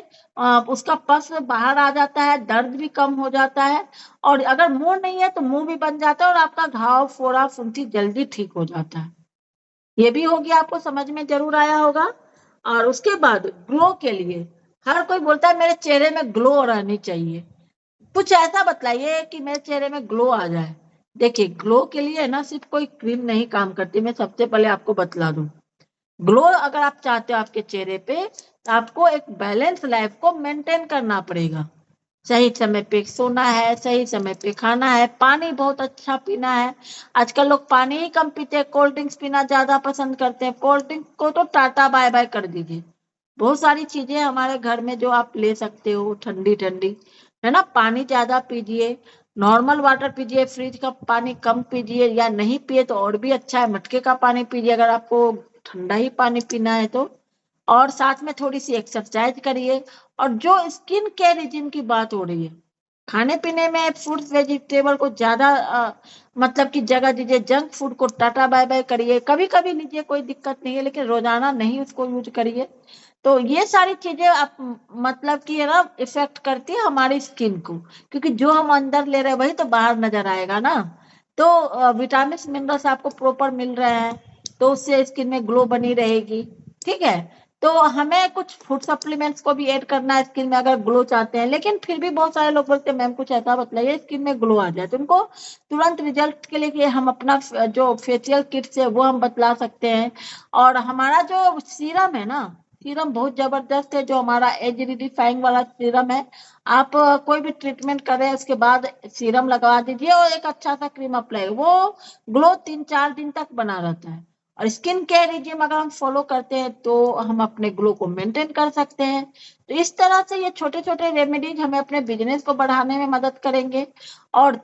उसका पस बाहर आ जाता है, दर्द भी कम हो जाता है, और अगर मुंह नहीं है तो मुंह भी बन जाता है और आपका घाव फोड़ा फुंसी जल्दी ठीक हो जाता है। ये भी हो गया, आपको समझ में जरूर आया होगा। और उसके बाद ग्लो के लिए हर कोई बोलता है मेरे चेहरे में ग्लो रहनी चाहिए, कुछ ऐसा बतलाइए कि मेरे चेहरे में ग्लो आ जाए। देखिए ग्लो के लिए ना सिर्फ कोई क्रीम नहीं काम करती, मैं सबसे पहले आपको बतला दूं। ग्लो अगर आप चाहते हो आपके चेहरे पे तो आपको एक बैलेंस लाइफ को मेंटेन करना पड़ेगा। सही समय पे सोना है, सही समय पे खाना है, पानी बहुत अच्छा पीना है। आजकल लोग पानी ही कम पीते हैं, कोल्ड ड्रिंक्स पीना ज्यादा पसंद करते हैं। कोल्ड ड्रिंक को तो टाटा बाय बाय कर दीजिए। बहुत सारी चीजें हमारे घर में जो आप ले सकते हो ठंडी ठंडी, है ना। पानी ज्यादा पीजिए, नॉर्मल वाटर पीजिए, फ्रिज का पानी कम पीजिए, या नहीं पिए तो और भी अच्छा है, मटके का पानी पीजिए अगर आपको ठंडा ही पानी पीना है तो। और साथ में थोड़ी सी एक्सरसाइज करिए। और जो स्किन केयर रिजिम की बात हो रही है, खाने पीने में फ्रूट्स वेजिटेबल को ज्यादा मतलब कि जगह दीजिए, जंक फूड को टाटा बाय बाय करिए, कभी कभी लीजिए कोई दिक्कत नहीं है, लेकिन रोजाना नहीं उसको यूज करिए। तो ये सारी चीजें आप मतलब कि है ना इफेक्ट करती है हमारी स्किन को, क्योंकि जो हम अंदर ले रहे हैं वही तो बाहर नजर आएगा ना। तो विटामिन मिनरल्स आपको प्रॉपर मिल रहे हैं, तो उससे स्किन में ग्लो बनी रहेगी। ठीक है, तो हमें कुछ फूड सप्लीमेंट्स को भी ऐड करना है स्किन में अगर ग्लो चाहते हैं। लेकिन फिर भी बहुत सारे लोग बोलते हैं मैम कुछ ऐसा बताइए स्किन में ग्लो आ जाए, तो उनको तुरंत रिजल्ट के लिए हम अपना जो फेशियल किट्स है वो हम बतला सकते हैं। और हमारा जो सीरम है ना, सीरम बहुत जबरदस्त है, जो हमारा एज रिडिफाइंग वाला सीरम है। आप कोई भी ट्रीटमेंट करें उसके बाद सीरम लगा दीजिए और एक अच्छा सा क्रीम अप्लाई, वो ग्लो 3-4 दिन तक बना रहता है। और स्किन केयर रिजिम अगर हम फॉलो करते हैं तो हम अपने ग्लो को मेंटेन कर सकते हैं। तो इस तरह से ये छोटे छोटे रेमेडीज हमें अपने बिजनेस को बढ़ाने में मदद करेंगे, और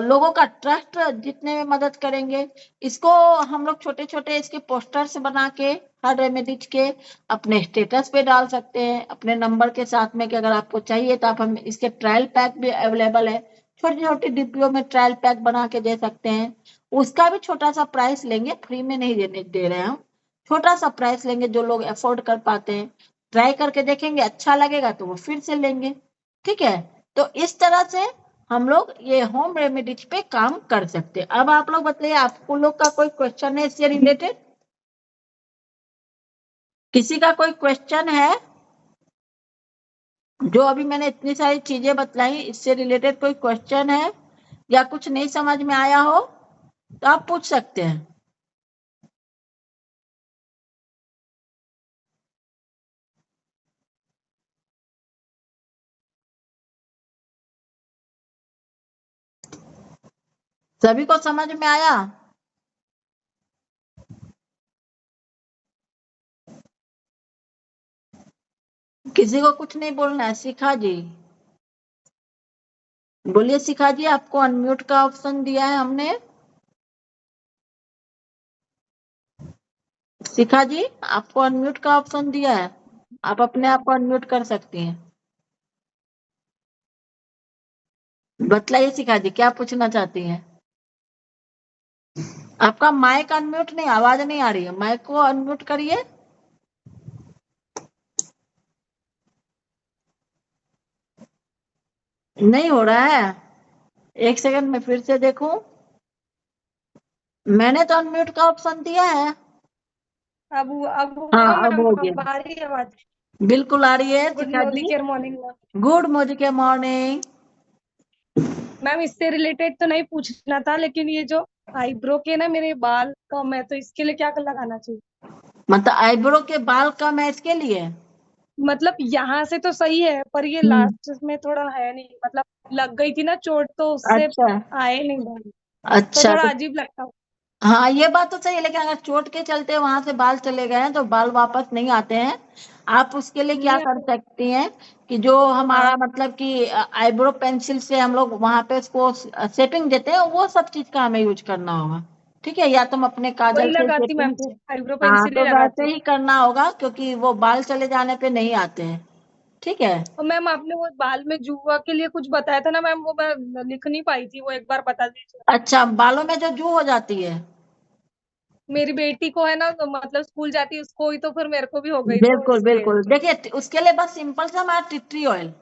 लोगों का ट्रस्ट जीतने में मदद करेंगे। इसको हम लोग छोटे छोटे इसके पोस्टर्स बना के हर रेमेडीज के अपने स्टेटस पे डाल सकते हैं अपने नंबर के साथ में, कि अगर आपको चाहिए तो आप हम इसके ट्रायल पैक भी अवेलेबल है, छोटी छोटी डिब्बियों में ट्रायल पैक बना के दे सकते हैं। उसका भी छोटा सा प्राइस लेंगे, फ्री में नहीं दे रहे हैं हम, छोटा सा प्राइस लेंगे, जो लोग अफोर्ड कर पाते हैं ट्राई करके देखेंगे, अच्छा लगेगा तो वो फिर से लेंगे। ठीक है, तो इस तरह से हम लोग ये होम रेमेडीज पे काम कर सकते हैं। अब आप लोग बताइए, आपको लोग का कोई क्वेश्चन है इससे रिलेटेड? किसी का कोई क्वेश्चन है? जो अभी मैंने इतनी सारी चीजें बतलाई इससे रिलेटेड कोई क्वेश्चन है, या कुछ नहीं समझ में आया हो तो आप पूछ सकते हैं। सभी को समझ में आया? किसी को कुछ नहीं बोलना है? शिखा जी बोलिए। शिखा जी, आपको अनम्यूट का ऑप्शन दिया है हमने। शिखा जी, आपको अनम्यूट का ऑप्शन दिया है, आप अपने आप को अनम्यूट कर सकती हैं। बतलाइए शिखा जी, क्या पूछना चाहती हैं? आपका माइक अनम्यूट नहीं, आवाज नहीं आ रही है, माइक को अनम्यूट करिए। नहीं हो रहा है? एक सेकंड में फिर से देखूं। मैंने तो अनम्यूट का ऑप्शन दिया है। अब हो हाँ, गया अब मैम, हो अब गया, आ रही है आवाज। बिल्कुल आ रही है good Shikha ji. Morning morning ma'am. Good morning के मॉर्निंग। मैम इससे रिलेटेड तो नहीं पूछना था, लेकिन ये जो आईब्रो के ना मेरे बाल कम है, तो इसके लिए क्या लगाना चाहिए? मतलब आईब्रो के बाल कम है इसके लिए? मतलब यहाँ से तो सही है, पर ये हम्म, लास्ट में थोड़ा है नहीं, मतलब लग गई थी ना चोट, तो उससे अच्छा आए नहीं बाल, तो अच्छा। थोड़ा तो अजीब लगता है। हाँ, ये बात तो सही है, लेकिन अगर चोट के चलते वहां से बाल चले गए हैं तो बाल वापस नहीं आते हैं। आप उसके लिए क्या नहीं कर आते। सकती हैं कि जो हाँ, हमारा मतलब कि आईब्रो पेंसिल से हम लोग वहां पे उसको सेटिंग देते हैं, वो सब चीज का हमें यूज करना होगा। ठीक है, या तुम अपने काजल वही से लगाती मैम, सेटिंग से। आईब्रो हाँ, पेंसिल ही तो वैसे लगाती। ही करना होगा, क्योंकि वो बाल चले जाने पे नहीं आते हैं। ठीक है। और मैम आपने वो बाल में जुआ के लिए कुछ बताया था ना मैम, वो मैं लिख नहीं पाई थी, वो एक बार बता दीजिए। अच्छा, बालों में जो जू हो जाती है? मेरी बेटी को है ना, तो मतलब स्कूल जाती है, उसको ही, तो फिर मेरे को भी हो गई, तो बिल्कुल इसलिए। बिल्कुल, देखिए उसके लिए बस सिंपल सा हमारा टिट्री ऑयल।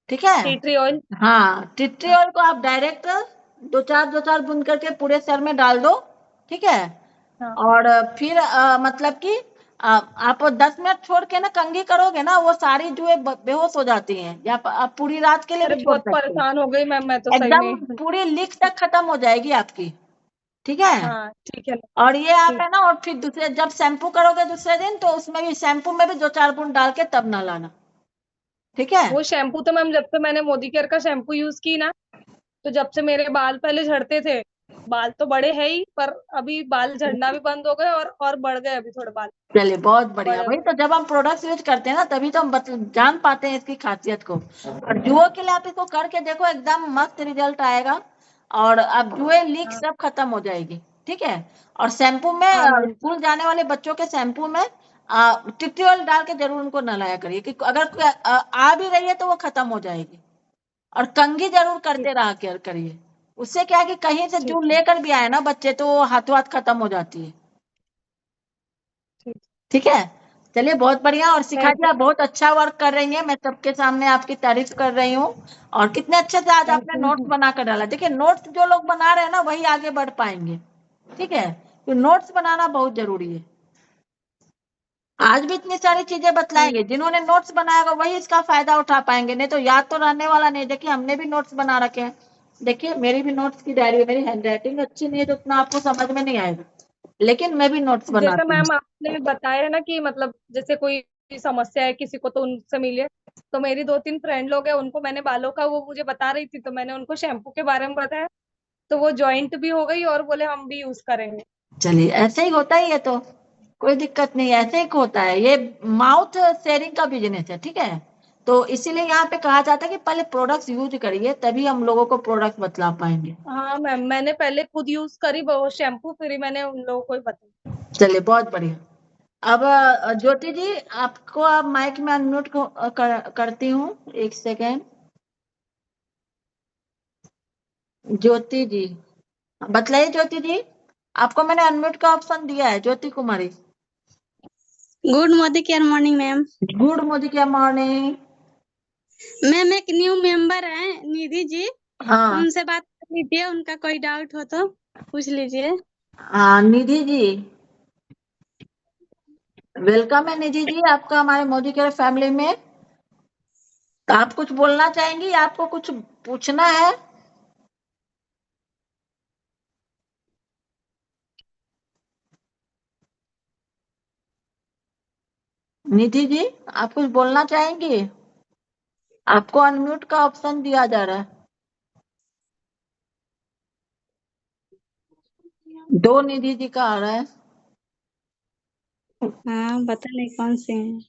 ठीक है। Tea tree oil. हाँ, टिट्री ऑयल को आप डायरेक्ट दो चार बूंद करके पूरे सर में डाल दो। ठीक है। हाँ। और फिर मतलब कि आप 10 मिनट छोड़ के ना कंघी करोगे ना, वो सारी जुएं बेहोश हो जाती हैं, या आप पूरी रात के लिए भी अरे छोड़ बहुत सकते हैं। परेशान हो गई मैम, मैं तो सही एकदम में। पूरी लीक तक खत्म हो जाएगी आपकी। ठीक है। हाँ ठीक है। और ये आप ठीक। है ना, और फिर दूसरे जब शैम्पू करोगे दूसरे दिन, तो उसमें भी शैम्पू में भी 2-4 बूंद डाल के तब नहलाना। ठीक है। वो शैम्पू तो मैम जब से मैंने मोदी केयर का शैम्पू यूज की ना, तो जब से मेरे बाल पहले झड़ते थे, बाल तो बड़े है ही, पर अभी बाल झड़ना भी बंद हो गए, और बढ़ गए अभी थोड़े बाल चलिए, बहुत बढ़िया। बड़े वही हुए। तो, जब हम प्रोडक्ट्स यूज करते हैं ना तभी तो हम जान पाते हैं इसकी खासियत को। और जुओं के लिए आप इसको करके देखो, एकदम मस्त रिजल्ट आएगा। और अब जुए लीक हाँ। सब खत्म हो जाएगी। ठीक है। और शैम्पू में हाँ मैम। स्कूल जाने वाले बच्चों के शैम्पू में ट्यूटोरियल डाल के जरूर उनको नहलाया करिए, कि अगर कोई आ भी रही है तो वो खत्म हो जाएगी। और कंघी जरूर करते रहा करिए, उससे क्या है कि कहीं से जो ठीक लेकर भी आए ना बच्चे तो हाथों हाथ खत्म हो जाती है। ठीक। ठीक है, चलिए बहुत बढ़िया। और शिखा थैंक जी यू। आप बहुत अच्छा वर्क कर रही हैं, मैं सबके सामने आपकी तारीफ कर रही हूँ। और कितने अच्छे से आज थैंक आपने यू। नोट्स बना कर डाला। देखिए नोट्स जो लोग बना रहे हैं ना वही आगे बढ़ पाएंगे। ठीक है, तो नोट्स बनाना बहुत जरूरी है। आज भी इतनी सारी चीजें बतलाएंगे, जिन्होंने नोट्स बनाएगा वही इसका फायदा उठा पाएंगे, नहीं तो याद तो रहने वाला नहीं। देखिए हमने भी नोट्स बना रखे हैं, देखिए मेरी भी नोट्स की डायरी है, मेरी हैंडराइटिंग अच्छी नहीं है तो उतना आपको समझ में नहीं आएगा, लेकिन मैं भी नोट्स जैसे बनाती हूँ। मैम आपने बताया ना कि मतलब जैसे कोई समस्या है किसी को तो उनसे मिलिए, तो मेरी 2-3 फ्रेंड लोग हैं उनको मैंने बालों का वो मुझे बता रही थी, तो मैंने उनको शैम्पू के बारे में बताया, तो वो जॉइंट भी हो गई और बोले हम भी यूज करेंगे। चलिए ऐसे ही होता ही है, तो कोई दिक्कत नहीं है, ऐसे ही होता है। ये माउथ शेयरिंग का बिजनेस है, ठीक है। तो इसीलिए यहाँ पे कहा जाता है कि पहले प्रोडक्ट्स यूज करिए, तभी हम लोगों को प्रोडक्ट बतला पाएंगे। हाँ मैम, मैंने पहले खुद यूज करी वो शैम्पू, फिर ही मैंने उन लोगों को ही बताया। चलिए बहुत बढ़िया। अब ज्योति जी आपको अब माइक में अनम्यूट करती हूँ, एक सेकेंड। ज्योति जी बतलाइए। ज्योति जी आपको मैंने अनम्यूट का ऑप्शन दिया है, ज्योति कुमारी। गुड मोदी केयर मॉर्निंग मैम। गुड मोदी क्या मॉर्निंग। मैम एक न्यू मेंबर है निधि जी, हाँ उनसे बात कर लीजिए, उनका कोई डाउट हो तो पूछ लीजिए। हाँ निधि जी वेलकम है। निधि जी आपका हमारे मोदी केयर फैमिली में। तो आप कुछ बोलना चाहेंगी, आपको कुछ पूछना है? निधि जी आप कुछ बोलना चाहेंगी? आपको अनम्यूट का ऑप्शन दिया जा रहा है। दो निधि जी का आ रहा है। हाँ पता नहीं कौन से हैं।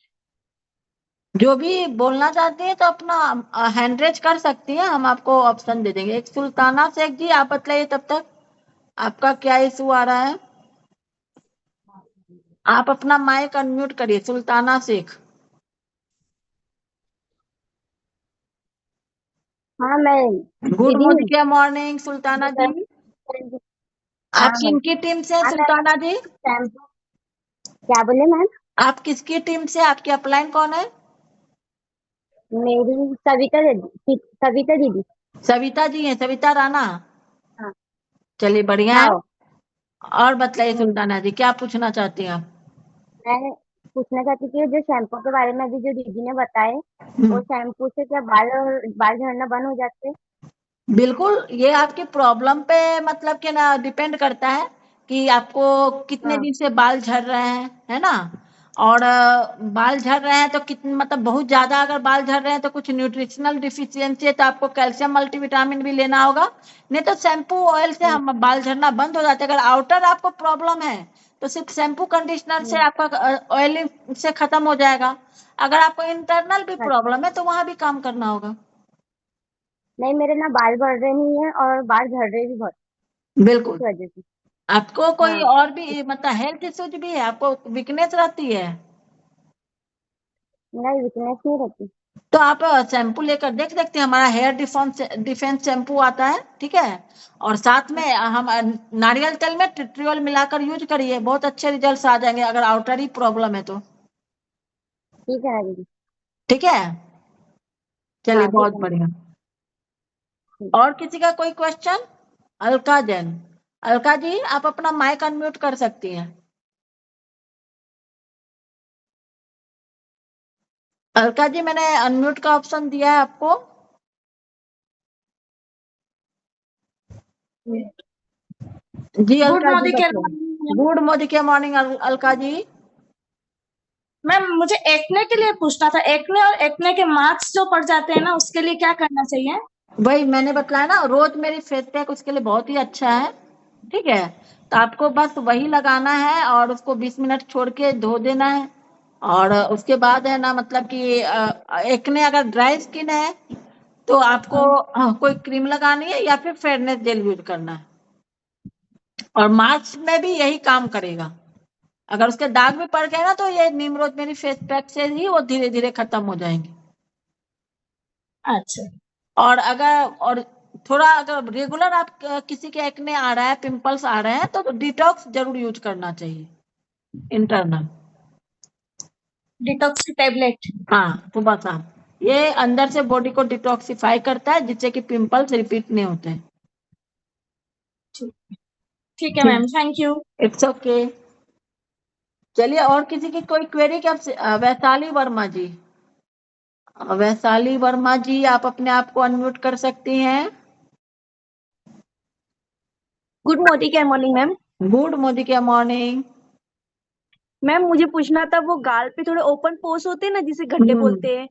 जो भी बोलना चाहती है तो अपना हैंड रेज कर सकती है, हम आपको ऑप्शन दे देंगे। एक सुल्ताना शेख जी आप बतलाइए तब तक आपका क्या इशू आ रहा है। आप अपना माइक अनम्यूट करिए, सुल्ताना शेख। हाँ मैं गुड दीदी मॉर्निंग, क्या मॉर्निंग सुल्ताना जी। हाँ आप मैम। किनकी टीम से हैं हाँ मैं सुल्ताना जी? शैम्पू क्या बोले मैम? आप किसकी टीम से, आपकी अपलाइन कौन है? मेरी सविता दीदी। सविता जी हैं, सविता राणा। हाँ चलिए बढ़िया है। हाँ। और बतलाइए हम्म, सुल्ताना जी क्या पूछना चाहती हैं आप? मैं पूछना चाहती थी जो शैम्पू के बारे में अभी जो दीदी ने बताए, वो हम्म, शैम्पू से क्या बाल झड़ना बंद हो जाते हैं? बिल्कुल, ये आपकी प्रॉब्लम पे मतलब कि ना डिपेंड करता है कि आपको कितने हाँ दिन से बाल झड़ रहे हैं, है ना। और बाल झड़ रहे हैं तो कितने मतलब बहुत ज्यादा अगर बाल झड़ रहे हैं तो कुछ न्यूट्रिशनल डिफिशियंसी है तो आपको कैल्शियम मल्टीविटामिन भी लेना होगा। नहीं तो शैम्पू ऑयल से हम्म, हम बाल झड़ना बंद हो जाते हैं। अगर आउटर आपको प्रॉब्लम है तो सिर्फ शैम्पू कंडीशनर से हम्म, आपका ऑयल से खत्म हो जाएगा। अगर आपको इंटरनल भी अच्छा। प्रॉब्लम है तो वहां भी काम करना होगा। नहीं मेरे ना बाल बढ़ रहे नहीं है और बाल झड़ रहे भी बहुत, इस बिल्कुल। वजह से। आपको कोई हाँ और भी मतलब हेल्थ इश्यूज भी है, आपको वीकनेस रहती है? नहीं वीकनेस नहीं रहती। तो आप शैम्पू लेकर देख सकते हैं, हमारा हेयर डिफेंस शैम्पू आता है, ठीक है। और साथ में हम नारियल तेल में ट्रिट्रियोल मिलाकर यूज करिए, बहुत अच्छे रिजल्ट्स आ जाएंगे अगर आउटर ही प्रॉब्लम है तो। ठीक है ना दीदी। ठीक है, चलिए हाँ ठीक बहुत है ना। बढ़िया। ठीक। और किसी का कोई क्वेश्चन? अलका जैन, अलका जी आप अपना माइक अनम्यूट कर सकती हैं। अलका जी मैंने अनम्यूट का ऑप्शन दिया है आपको। जी good Alka ji morning care बताइए। मैम। गुड मॉर्निंग के मॉर्निंग अलका जी। मैम मुझे एक्ने के लिए पूछना था, एक्ने और एक्ने के मार्क्स जो पड़ जाते हैं ना उसके लिए क्या करना चाहिए? वही मैंने बतलाया ना, रोज मेरी फेस पैक उसके लिए बहुत ही अच्छा है। ठीक है, तो आपको बस वही लगाना है और उसको 20 मिनट छोड़ के धो देना है। और उसके बाद है ना मतलब कि एक्ने अगर ड्राई स्किन है तो आपको कोई क्रीम लगानी है या फिर फेयरनेस जेल यूज करना है। और मार्च में भी यही काम करेगा। अगर उसके दाग भी पड़ गए ना तो ये नीम रोजमेरी फेस पैक से ही वो धीरे धीरे खत्म हो जाएंगे। अच्छा। और थोड़ा अगर रेगुलर आप किसी के एक्ने आ रहा है, पिंपल्स आ रहे हैं तो डिटॉक्स जरूर यूज करना चाहिए, इंटरनल। डिटॉक्स की टेबलेट। हाँ, सुबह शाम। ये अंदर से बॉडी को डिटॉक्सिफाई करता है, जिससे कि पिंपल्स रिपीट नहीं होते हैं। ठीक है ma'am, thank you. It's okay. चलिए, और किसी की कोई क्वेरी क्या? वैशाली वर्मा जी, वैशाली वर्मा जी, आप अपने आप को अनम्यूट कर सकती हैं। Good morning ma'am. Good Modi के मॉर्निंग। मैम मुझे पूछना था, वो गाल पे थोड़े ओपन पोर्स होते हैं ना, जिसे गड्ढे बोलते हैं,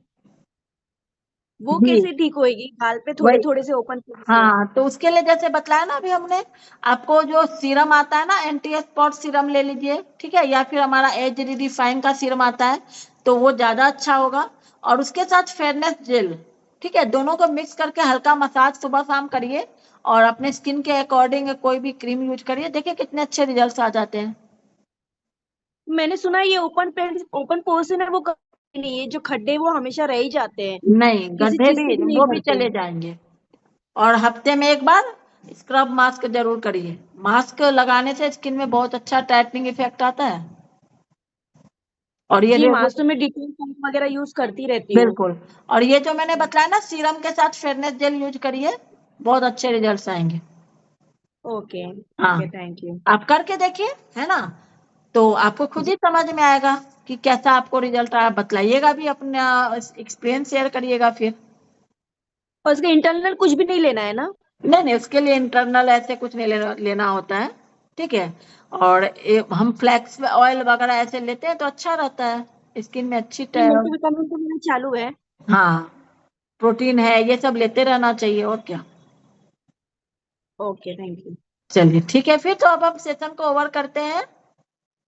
वो जी, कैसे ठीक होएगी? गाल पे थोड़े वही। थोड़े से ओपन पोर्स है। हाँ, तो उसके लिए जैसे बताया ना अभी हमने आपको, जो सीरम आता है ना, एंटी स्पॉट सीरम ले लीजिए, ठीक है, या फिर हमारा एज रिडिफाइन का सीरम आता है, तो वो ज्यादा अच्छा होगा। और उसके साथ फेयरनेस जेल, ठीक है, दोनों को मिक्स करके हल्का मसाज सुबह शाम करिए, और अपने स्किन के अकॉर्डिंग कोई भी क्रीम यूज करिए, देखिए कितने अच्छे रिजल्ट आ जाते हैं। मैंने सुना है ये ओपन पोर्स है ना, वो कभी नहीं है, जो खड्डे वो हमेशा रह ही जाते हैं, नहीं, किसी गड्ढे चीज से भी भी नहीं वो भी भरते। चले जाएंगे। और हफ्ते में एक बार स्क्रब मास्क जरूर करिए। मास्क लगाने से स्किन में बहुत अच्छा टाइटनिंग इफेक्ट आता है। और ये जी, मास्क तो मैं डिटेल पैक वगैरह यूज करती रहती हूँ। बिल्कुल। और ये जो मैंने बताया ना, सीरम के साथ फेयरनेस जेल यूज करिए, बहुत अच्छे रिजल्ट्स आएंगे। ओके, हाँ, ठीक है, थैंक यू। आप करके देखिए, है ना, तो आपको खुद ही समझ में आएगा कि कैसा आपको रिजल्ट आया। बतलाइएगा भी, अपना एक्सपीरियंस शेयर करिएगा फिर। और इसका इंटरनल कुछ भी नहीं लेना है ना? नहीं नहीं, उसके लिए इंटरनल ऐसे कुछ नहीं लेना होता है, ठीक है। और हम फ्लैक्स ऑयल वगैरह ऐसे लेते हैं तो अच्छा रहता है, स्किन में अच्छी ये मल्टीविटामिन तो मेरा चालू है। हाँ, प्रोटीन है, ये सब लेते रहना चाहिए, और क्या। Okay, thank you. चलिए ठीक है, फिर तो अब हम सेशन को ओवर करते हैं।